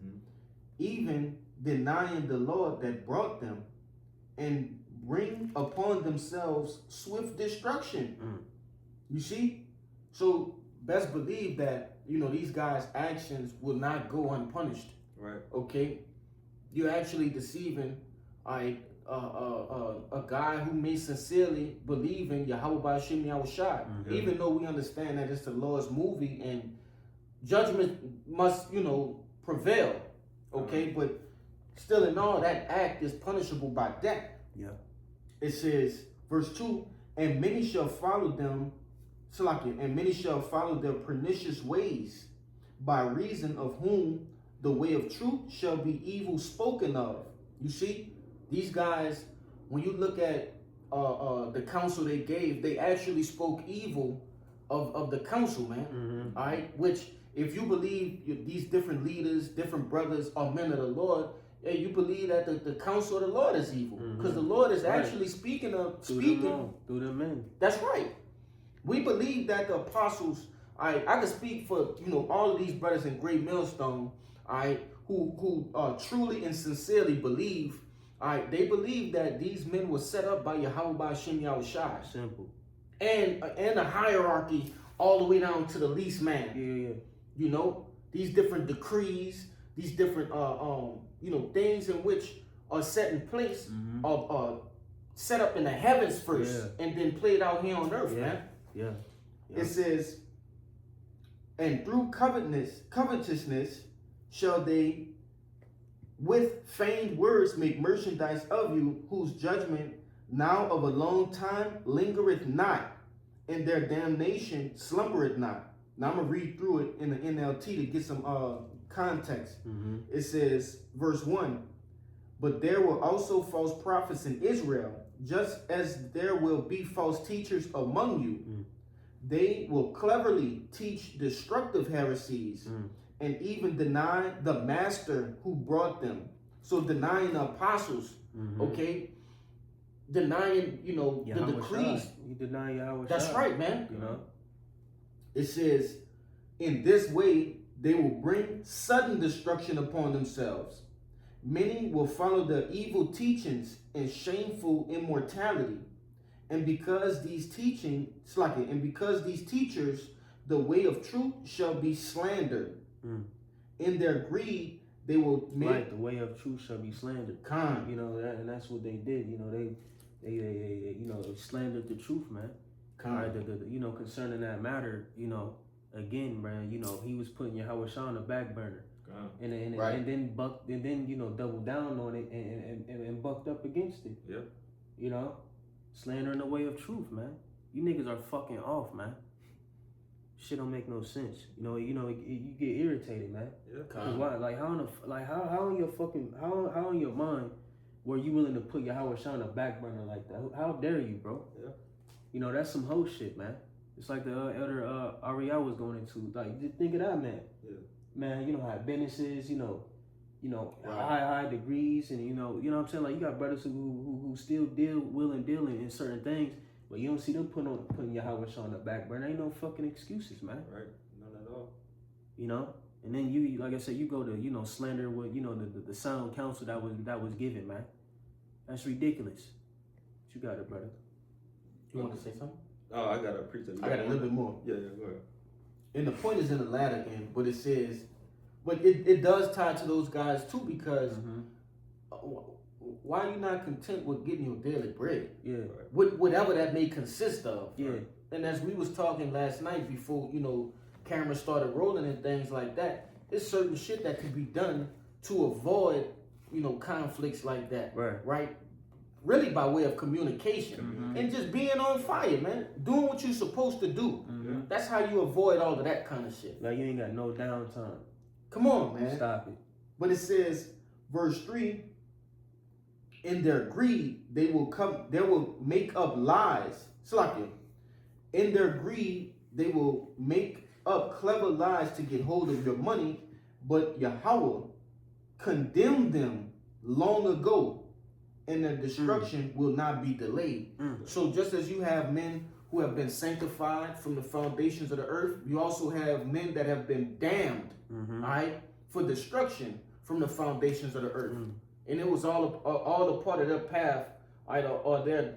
even denying the Lord that brought them, and bring upon themselves swift destruction." You see? So best believe that, these guys' actions will not go unpunished. Right. Okay? You're actually deceiving a guy who may sincerely believe in Yahweh Ba'ashem Yahushua. Even though we understand that it's the Lord's movie and judgment must, prevail. Okay? But still in all, that act is punishable by death. Yeah. It says, verse 2, "And many shall follow them, and many shall follow their pernicious ways, by reason of whom the way of truth shall be evil spoken of." You see, these guys, when you look at the counsel they gave, they actually spoke evil of the counsel, man. All right, which if you believe these different leaders, different brothers are men of the Lord, you believe that the counsel of the Lord is evil, because the Lord is actually speaking through them men. That's right. We believe that the apostles, I can speak for all of these brothers in Great Millstone, who truly and sincerely believe, they believe that these men were set up by Yahweh Ba'ashem Yahushua. Simple. And a hierarchy all the way down to the least man. Yeah. These different decrees, these different things in which are set in place, set up in the heavens first, and then played out here on earth, man. Yeah. It says, "And through covetousness shall they with feigned words make merchandise of you, whose judgment now of a long time lingereth not, and their damnation slumbereth not." Now I'm going to read through it in the NLT to get some context. It says, verse 1, "But there were also false prophets in Israel, just as there will be false teachers among you. They will cleverly teach destructive heresies, and even deny the master who brought them." So denying the apostles, okay? Denying, the decrees. You deny Yahweh. That's right, man. It says, "In this way, they will bring sudden destruction upon themselves. Many will follow their evil teachings and shameful immortality. And because these teachers, the way of truth shall be slandered. In their greed, they will make..." Right, the way of truth shall be slandered. And that's what they did. They slandered the truth, man. Right, concerning that matter, again, man, he was putting Yahweh Shah on the back burner, and then doubled down on it and bucked up against it. Yeah. Slandering the way of truth, man. You niggas are fucking off, man. Shit don't make no sense. You get irritated, man. Cause why? Like how in your mind were you willing to put Yahweh Shah on the back burner like that? How dare you, bro? Yeah. That's some hoe shit, man. It's like the elder Ariel was going into. Like, just think of that, man. Yeah. Man, had businesses, you know, high degrees, and you know what I'm saying. Like you got brothers who still willing dealing in certain things, but you don't see them putting Yahweh on the back burner. Ain't no fucking excuses, man. Right, none at all. You know, and then you, like I said, you go to slander what the sound counsel that was given, man. That's ridiculous. But you got it, brother. You want to say something? Oh, I got to appreciate you. I got a little bit more. Yeah, go ahead. And the point is in the latter end, but it says, but it does tie to those guys too, because why are you not content with getting your daily bread? Yeah. Whatever that may consist of. Yeah. And as we was talking last night before, cameras started rolling and things like that, there's certain shit that could be done to avoid, conflicts like that. Right? Really by way of communication and just being on fire, man. Doing what you're supposed to do. That's how you avoid all of that kind of shit. Like you ain't got no downtime. Come on, man. Stop it. But it says, verse 3, in their greed, they will make up lies. Slakia. In their greed, they will make up clever lies to get hold of your money, but Yahweh condemned them long ago, and their destruction will not be delayed. So just as you have men who have been sanctified from the foundations of the earth, you also have men that have been damned, all right, for destruction from the foundations of the earth. And it was all a part of their path, or their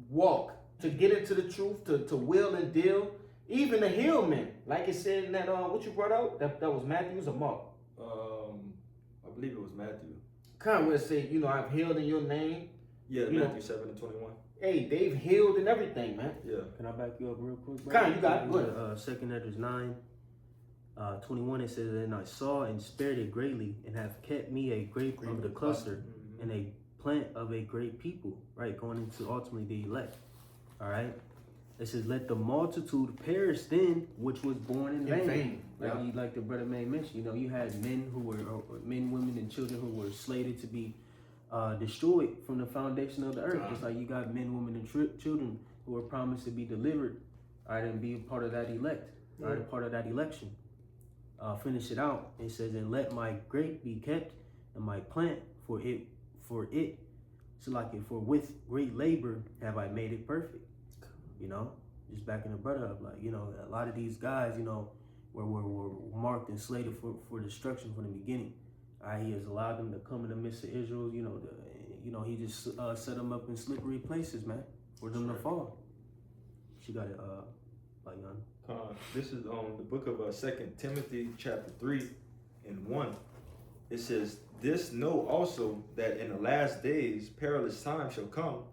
walk to get into the truth, to will and deal, even the heal men, like it said in that what you brought out, that was Matthew's or Mark? I believe it was Matthew. Kind of where it say, I've healed in your name. Yeah, Matthew 7:21. Hey, they've healed and everything, man. Yeah. Can I back you up real quick, bro? Kind of, you got it. Go ahead. 2 Esdras 9, 21, it says, and I saw and spared it greatly, and have kept me a grape of the cluster, and a plant of a great people, right? Going into ultimately the elect. All right. It says, let the multitude perish then, which was born in vain. Like the brother May mentioned, you had men who were men, women, and children who were slated to be destroyed from the foundation of the earth. Just like you got men, women, and children who were promised to be delivered, all right, and be a part of that elect, all right, a part of that election. Finish it out. It says, and let my grape be kept, and my plant for with great labor have I made it perfect. Just backing the brother up, like, a lot of these guys, were marked and slated for destruction from the beginning. He has allowed them to come in the midst of Israel, he just set them up in slippery places, man, for them to fall. She got it, Bayan. This is the book of 2 Timothy chapter 3 and 1. It says, this know also that in the last days perilous times shall come,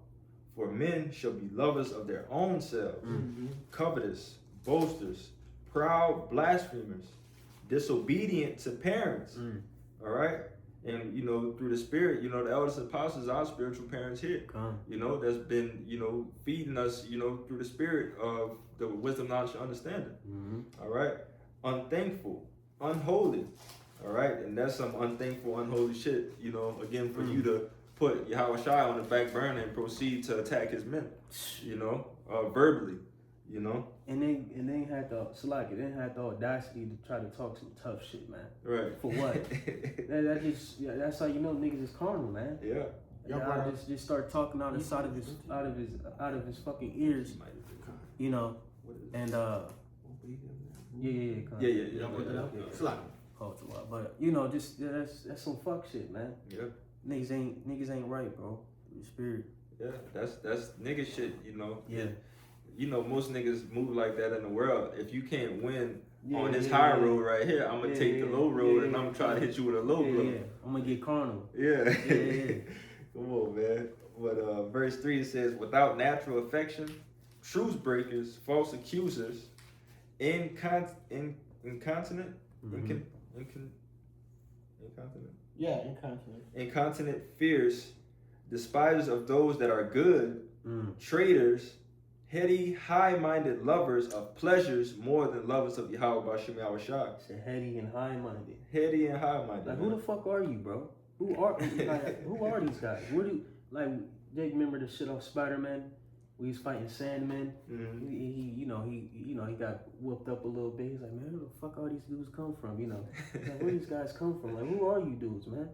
for men shall be lovers of their own selves, covetous, boasters, proud, blasphemers, disobedient to parents. All right? And, through the Spirit, the elders and apostles are our spiritual parents here. That's been, feeding us, through the Spirit of the wisdom, knowledge, and understanding. All right? Unthankful, unholy. All right? And that's some unthankful, unholy shit, again, for you to put Yahweh Shai on the back burner and proceed to attack his men, verbally, And they had the audacity to try to talk some tough shit, man. Right. For what? That's how niggas is carnal, man. Yeah. Y'all just start talking out of his fucking ears, and Yeah. But that's some fuck shit, man. Yeah. Niggas ain't right, bro. The Spirit. Yeah, that's nigga shit, Yeah. Most niggas move like that in the world. If you can't win on this high road right here, I'm gonna take the low road and I'm gonna try to hit you with a low blow. Yeah. I'm gonna get carnal. Yeah. Come on, man. But verse 3 says, without natural affection, truce breakers, false accusers, incontinent. Yeah, incontinent. Incontinent, fierce, despisers of those that are good, traitors, heady, high-minded lovers of pleasures more than lovers of Yahweh B'Shem Yahweh Shai. It's heady and high-minded. Heady and high-minded. Like, who the fuck are you, bro? Who are these guys? Jake, remember the shit off Spider-Man? we was fighting Sandman. Mm-hmm. He got whooped up a little bit. He's like, man, where the fuck all these dudes come from? You know, like, where these guys come from? Like, who are you dudes, man?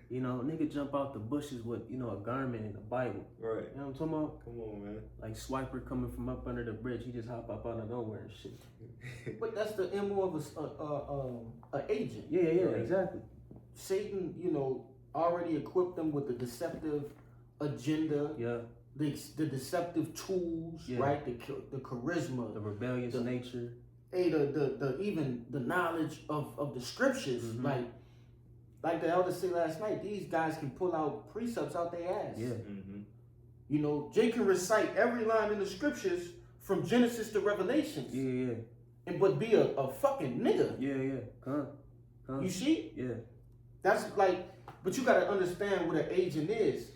You know, nigga jump out the bushes with, you know, a garment and a Bible. Right. You know what I'm talking about? Come on, man. Like Swiper coming from up under the bridge, he just hop up out of nowhere and shit. But that's the MO of a agent. Yeah, Right. exactly. Satan, you know, already equipped them with the deceptive agenda. Yeah. The deceptive tools, Yeah. right? The charisma, The rebellious nature. the even the knowledge of the scriptures, like the elder said last night. These guys can pull out precepts out their ass. Yeah. Mm-hmm. You know, Jay can recite every line in the scriptures from Genesis to Revelations. Yeah. And but be a fucking nigga. Yeah. Come. You see? Yeah. That's like, but you gotta understand what an agent is.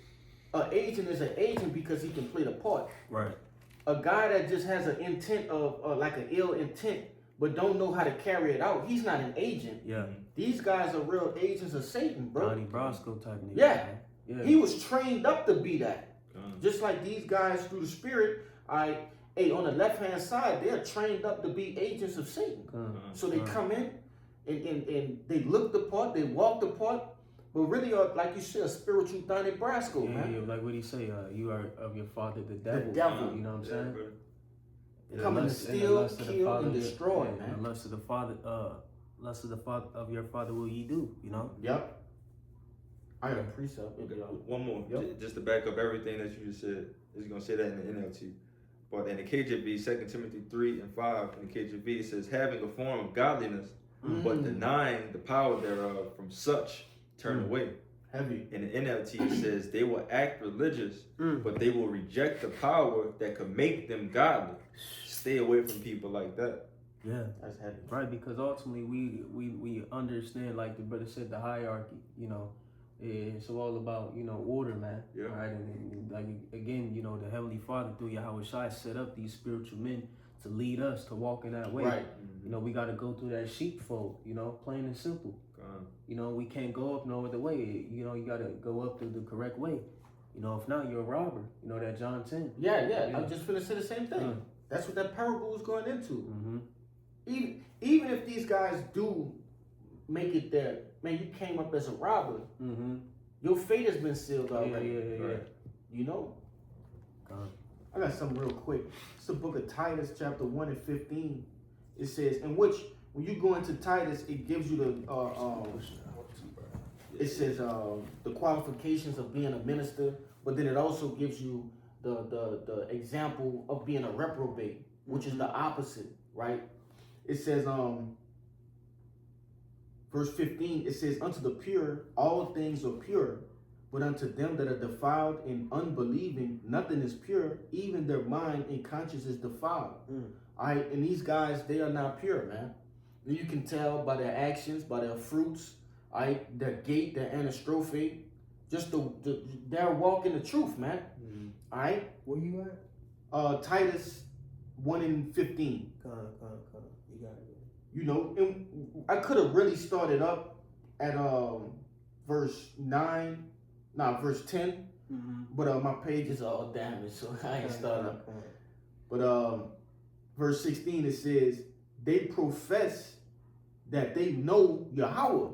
An agent is an agent because he can play the part. Right. A guy that just has an intent of like an ill intent, but don't know how to carry it out, he's not an agent. Yeah. These guys are real agents of Satan, bro. Donnie Brasco type nigga. Yeah. Man. Yeah. He was trained up to be that. Just like these guys through the spirit, on the left hand side, they're trained up to be agents of Satan. So they come in and they look the part, they walk the part, but really are, like you said, a spiritual Donnie Brasco, man. Yeah, like what he say, you are of your father the devil. The devil. You know what I'm saying? Yeah, Coming to steal, kill, and destroy, man. man. The lust of the father, of your father will ye do, you know? Yep. I got a precept. One more, Yep. just to back up everything that you just said. Is gonna say that in the NLT, but in the KJV, 2 Timothy 3:5, in the KJV it says, having a form of godliness, but denying the power thereof, from such turn away. Heavy. In the NLT it says, they will act religious, but they will reject the power that could make them godly. Stay away from people like that. Yeah. That's heavy. Right, because ultimately we understand, like the brother said, the hierarchy, you know. It's all about, you know, order, man. Yeah. Right, and like again, you know, the Heavenly Father through Yahweh Shai set up these spiritual men to lead us to walk in that way. Right. You know, we got to go through that sheepfold. You know, plain and simple. You know, we can't go up no other way. You know, you got to go up through the correct way. You know, if not, you're a robber. You know that John 10. Yeah. I'm just finna say the same thing. That's what that parable is going into. Even if these guys do make it there, man, you came up as a robber. Your fate has been sealed already. Yeah. You know? I got something real quick. It's the book of Titus, chapter 1 and 15. It says, in which, when you go into Titus, it gives you it says the qualifications of being a minister, but then it also gives you the example of being a reprobate, which is the opposite, right? It says, verse 15, it says, unto the pure, all things are pure, but unto them that are defiled and unbelieving, nothing is pure, even their mind and conscience is defiled. And these guys, they are not pure, man. And you can tell by their actions, by their fruits, their gait, their anastrophe, just they're walking the truth, man. All right? Where you at? Titus 1 and 15. Come. You got it. You know, and I could have really started up at verse 10, but my page is all damaged, so I ain't started up. But verse 16, it says, they profess that they know Yahweh,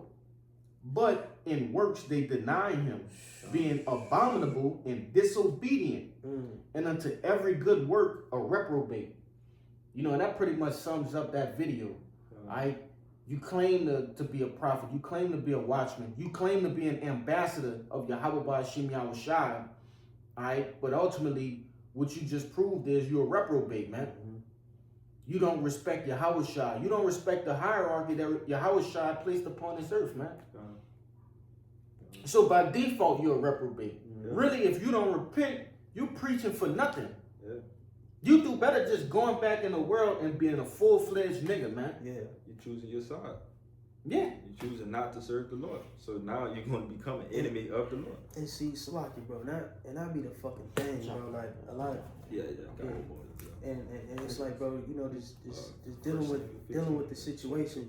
but in works they deny him, being abominable and disobedient, and unto every good work a reprobate. You know, and that pretty much sums up that video. You claim to be a prophet, you claim to be a watchman, you claim to be an ambassador of Yahweh Ba'Shem Yahweh Shai, but ultimately what you just proved is you're a reprobate, man. You don't respect Yahweh Shai. You don't respect the hierarchy that Yahweh Shai placed upon this earth, man. So by default, you're a reprobate. Really, if you don't repent, you're preaching for nothing. You do better just going back in the world and being a full-fledged nigga, man. Yeah, you're choosing your side. Yeah. You're choosing not to serve the Lord. So now you're going to become an enemy of the Lord. And see, Salaki, bro, and I be the fucking thing, bro. Like a lot of and it's like, bro, you know, just dealing with the situation.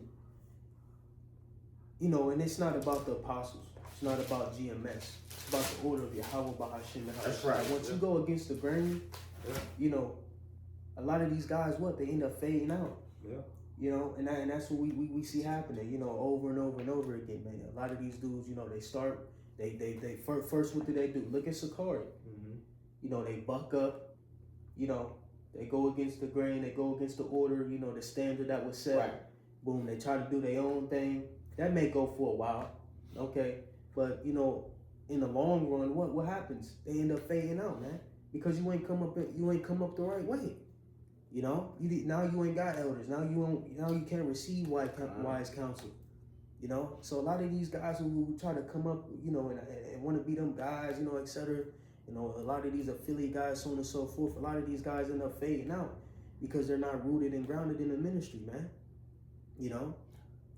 You know, and it's not about the apostles. It's not about GMS. It's about the order of Yahweh Ba'Hashem. That's right. Once you go against the grain, you know, a lot of these guys, they end up fading out. Yeah. You know, and that's what we see happening, you know, over and over and over again, man. A lot of these dudes, you know, they start, they first what do? Look at Sakari. You know, they buck up, you know, they go against the grain, they go against the order, you know, the standard that was set. Right. Boom, they try to do their own thing. That may go for a while, okay? But, you know, in the long run, what happens? They end up fading out, man. Because you ain't come up the right way. You know, now you ain't got elders. Now you can't receive wise counsel. You know, so a lot of these guys who try to come up, you know, and want to be them guys, you know, etc. You know, a lot of these affiliate guys, so on and so forth. A lot of these guys end up fading out because they're not rooted and grounded in the ministry, man. You know,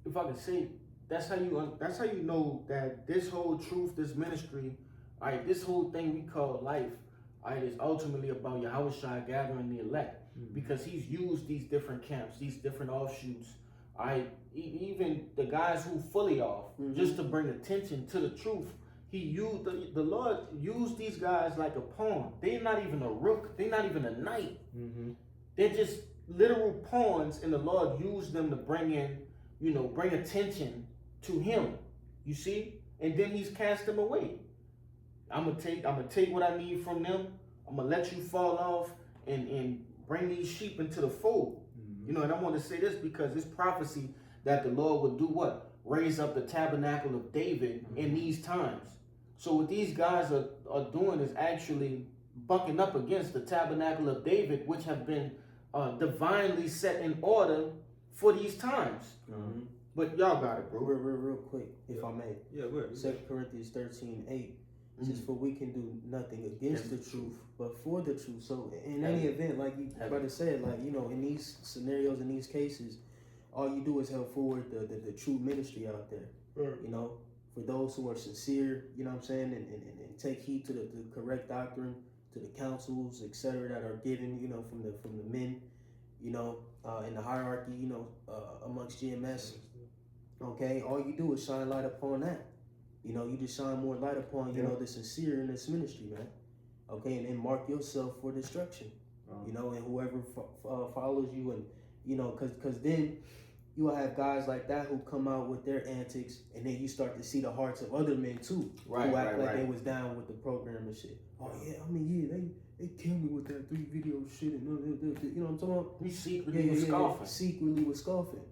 if I can say, that's how you know that this whole truth, this ministry, all right, this whole thing we call life, all right, is ultimately about Yahushua gathering the elect. Because he's used these different camps, these different offshoots, even the guys who fully off, just to bring attention to the truth. He used the Lord used these guys like a pawn. They're not even a rook. They're not even a knight. They're just literal pawns, and the Lord used them to bring in, you know, bring attention to him. You see, and then he's cast them away. I'm gonna take what I need from them. I'm gonna let you fall off and bring these sheep into the fold. You know, and I want to say this because this prophecy that the Lord would do what? Raise up the tabernacle of David in these times. So what these guys are doing is actually bucking up against the tabernacle of David, which have been divinely set in order for these times. But y'all got it, bro. Real quick, if I may. Yeah, good. 2 Corinthians 13:8. Says, for we can do nothing against the truth, but for the truth. So in any event, like you brother said, like, you know, in these scenarios, in these cases, all you do is help forward the true ministry out there. You know, for those who are sincere, you know what I'm saying, and take heed to the correct doctrine, to the counsels, etc., that are given, you know, from the men, you know, in the hierarchy, you know, amongst GMS. Okay, all you do is shine light upon that. You know, you just shine more light upon, you know, the sincere in this ministry, man. Okay, and then mark yourself for destruction. You know, and whoever follows you, and, you know, because then you will have guys like that who come out with their antics, and then you start to see the hearts of other men too, who act like they was down with the program and shit. Oh yeah, I mean, they killed me with that 3 video shit, and you know what I'm talking about? We secretly was scoffing. Secretly was scoffing.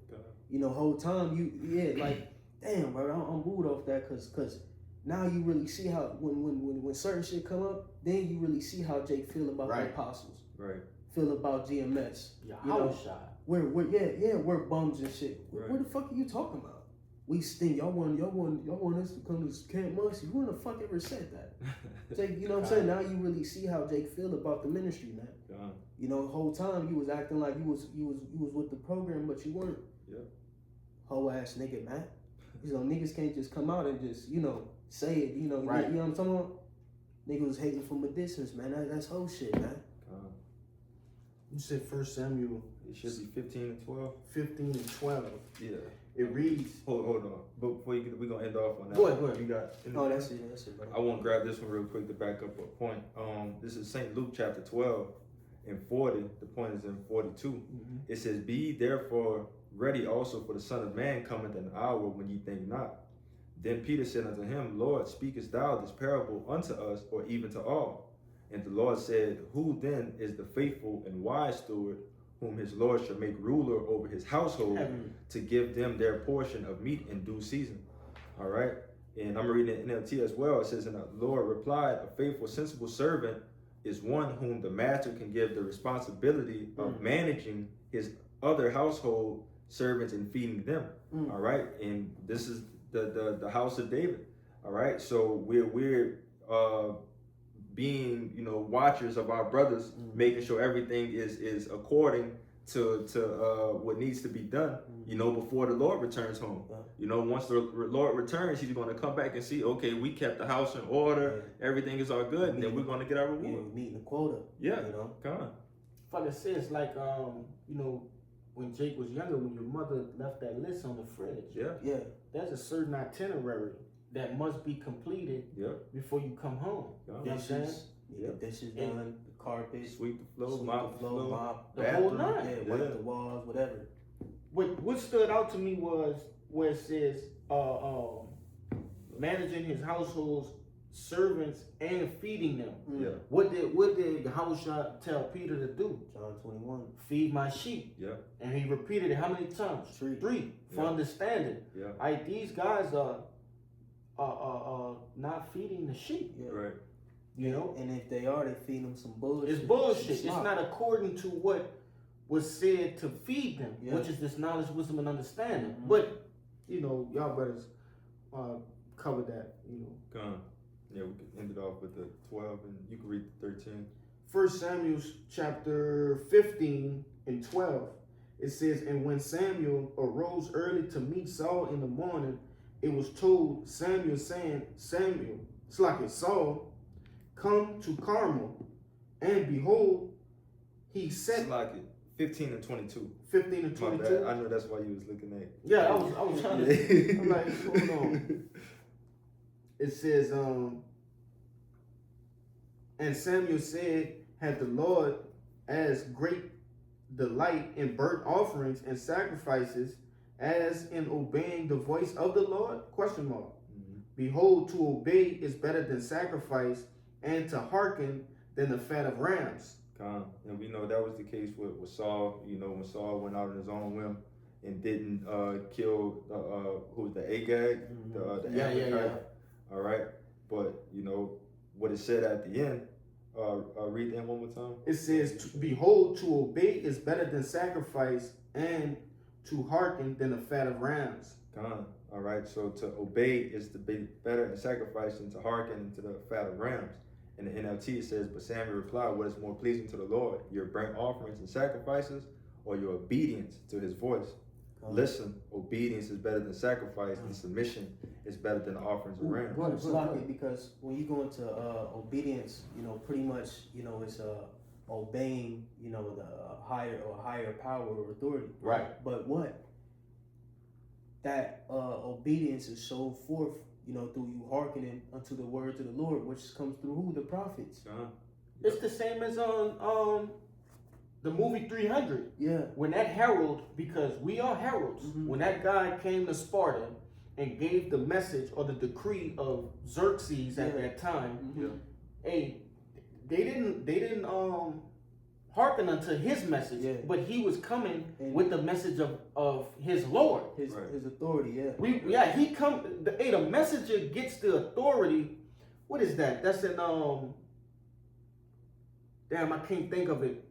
You know, whole time like. Damn, bro, I'm booed off that, cause now you really see how when certain shit come up, then you really see how Jake feel about the apostles, feel about GMS. Yeah, you know, we're bums and shit. Where the fuck are you talking about? We stink. Y'all want us to come to Camp Muncie. Who in the fuck ever said that? Jake, you know what I'm saying? Now you really see how Jake feel about the ministry, man. You know, the whole time you was acting like you was with the program, but you weren't. Whole ass nigga, man. You know, niggas can't just come out and just, you know, say it, you know, you know what I'm talking about? Niggas was hating from a distance, man. That's whole shit, man. You said 1 Samuel. It should be 15 and 12. 15 and 12. Yeah. It reads. Hold on. But before you get, we're going to end off on that. Go ahead. You got. Oh, that's it, bro. I want to grab this one real quick to back up a point. This is St. Luke chapter 12 and 40. The point is in 42. It says, be therefore ready also, for the Son of Man cometh an hour when ye think not. Then Peter said unto him, Lord, speakest thou this parable unto us, or even to all? And the Lord said, who then is the faithful and wise steward, whom his Lord shall make ruler over his household, to give them their portion of meat in due season? All right. And I'm reading it in NLT as well. It says, and the Lord replied, a faithful, sensible servant is one whom the master can give the responsibility of managing his other household servants and feeding them. All right, and this is the house of David. All right, so we're being, you know, watchers of our brothers, making sure everything is according to what needs to be done, you know, before the Lord returns home. You know, once the Lord returns, he's going to come back and see, okay, we kept the house in order, everything is all good, and then we're going to get our reward. Meeting the quota. Yeah, you know, come on. Like I said, it's like you know, when Jake was younger, when your mother left that list on the fridge, there's a certain itinerary that must be completed before you come home. You know what I'm saying? Get the dishes done, the carpet, sweep the floor, mop the floor, mop the bathroom. whole nine. Yeah, wipe the walls, whatever. What stood out to me was where it says managing his household's servants and feeding them. Yeah. What did Yahushua tell Peter to do? John 21. Feed my sheep. Yeah. And he repeated it how many times? Three. For understanding. Yeah. These guys are not feeding the sheep. Yeah. Right. You know? And if they are, they feed them some bullshit. It's bullshit. It's not according to what was said to feed them, which is this knowledge, wisdom, and understanding. Mm-hmm. But, you know, y'all brothers cover that, you know. Gone. Yeah, we could end it off with the 12, and you can read the 13. 1 Samuel chapter 15 and 12. It says, and when Samuel arose early to meet Saul in the morning, it was told Samuel, saying, Samuel, it's like it's Saul, come to Carmel. And behold, he said, it's like it. 15 and 22. 15 and 22. My bad. I know that's why you was looking at. Yeah, I was trying to. I'm like, hold on. It says, and Samuel said, had the Lord as great delight in burnt offerings and sacrifices as in obeying the voice of the Lord? Question mark. Mm-hmm. Behold, to obey is better than sacrifice, and to hearken than the fat of rams. And we know that was the case with Saul. You know, when Saul went out on his own whim and didn't kill who was the Agag, the Amalekite. All right, but you know what it said at the end. Read that one more time. It says, "Behold, to obey is better than sacrifice, and to hearken than the fat of rams." All right, so to obey is to be better than sacrifice, and to hearken to the fat of rams. In the NLT it says, but Samuel replied, what is more pleasing to the Lord, your burnt offerings and sacrifices, or your obedience to his voice? Listen, obedience is better than sacrifice, and submission is better than the offerings of rams. It's like because when you go into obedience, you know, pretty much, you know, it's obeying, you know, the higher power or authority. Right. But what? That obedience is showed forth, you know, through you hearkening unto the words of the Lord, which comes through who? The prophets. It's the same as on the movie 300. Yeah. When that herald, because we are heralds, when that guy came to Sparta and gave the message or the decree of Xerxes at that time, hey, they didn't hearken unto his message, but he was coming with the message of his Lord, his authority. The messenger gets the authority. What is that? That's in damn, I can't think of it.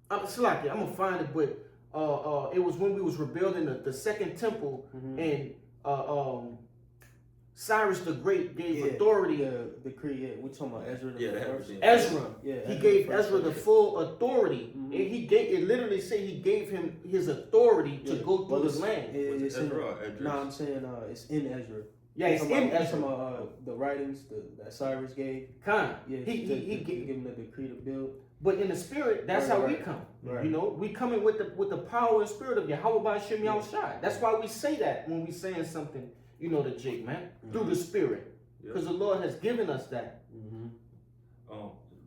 I'm gonna find it, but it was when we was rebuilding the second temple, and Cyrus the Great gave authority. Decree. We're talking about Ezra. Ezra. He gave Ezra the full authority. And he gave. It literally said he gave him his authority to go through the land. It's Ezra. No, I'm saying it's in Ezra. Yeah, it's in Ezra. The writings that Cyrus gave. He gave him the decree to build. But in the spirit, that's how we come. Right. You know, we come in with the power and spirit of Yahweh Shem Yahushai. That's why we say that when we saying something. You know the jig, man. Through the spirit. Because the Lord has given us that.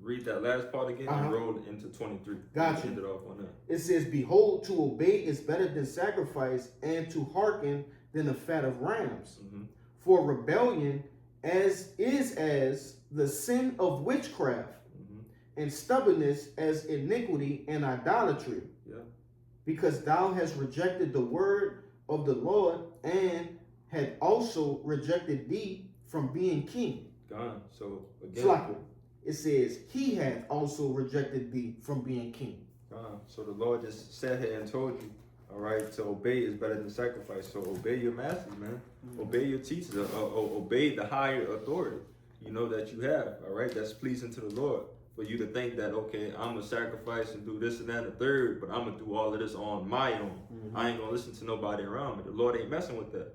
Read that last part again and roll into 23. Gotcha. End it off on that. It says, behold, to obey is better than sacrifice, and to hearken than the fat of rams. For rebellion is as the sin of witchcraft, and stubbornness as iniquity and idolatry. Because thou hast rejected the word of the Lord, and had also rejected thee from being king. Gone. So again, it says he hath also rejected thee from being king. So the Lord just sat here and told you, all right, to obey is better than sacrifice. So obey your masters, man. Obey your teachers. Obey the higher authority, you know, that you have. All right, that's pleasing to the Lord. For you to think that, okay, I'm gonna sacrifice and do this and that and the third, but I'm gonna do all of this on my own. I ain't gonna listen to nobody around me. The Lord ain't messing with that.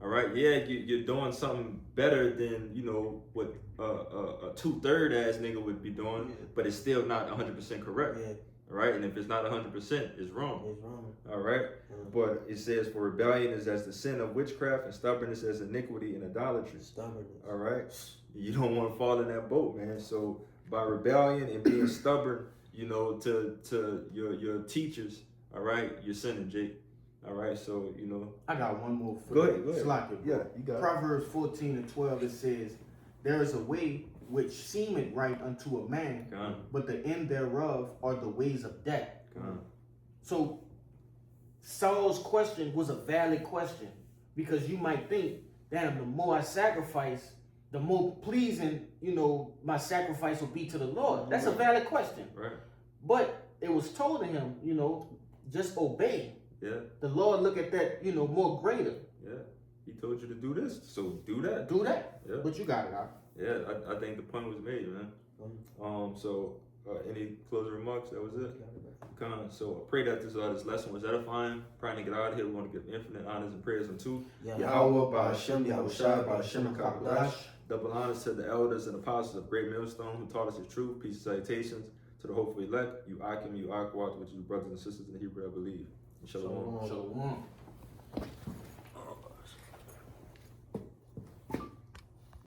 All right, you're doing something better than, you know, what a 2/3 ass nigga would be doing, but it's still not 100% correct. All right, and if it's not 100%, it's wrong. It's wrong. All right, but it says for rebellion is as the sin of witchcraft, and stubbornness as iniquity and idolatry. Stubbornness. All right, you don't want to fall in that boat, man. So by rebellion and being stubborn, you know, to your teachers, all right, you're sinning, Jake. All right, so you know. I got one more for Go you. ahead. Slack it, Yeah, bro. you got it. Proverbs 14:12, it says, "There is a way which seemeth right unto a man, but the end thereof are the ways of death." So Saul's question was a valid question, because you might think, damn, the more I sacrifice, the more pleasing, you know, my sacrifice will be to the Lord. That's a valid question. Right. But it was told to him, you know, just obey. Yeah. The Lord look at that, you know, more greater. Yeah. He told you to do this, so do that. Do that. Yeah. But you got it out. Yeah, I think the point was made, man. So any closing remarks? That was it. So I pray that this lesson was edifying. Praying to get out of here. We want to give infinite honors and prayers unto Yahweh, by Hashem, Yahushua, by Hashem, and Kabbalash. double honors to the elders and apostles of Great Millstone who taught us the truth. Peace and salutations to the hopeful elect. You Akim, you Akwat, which is brothers and sisters in Hebrew, I believe. Shalom. Shalom.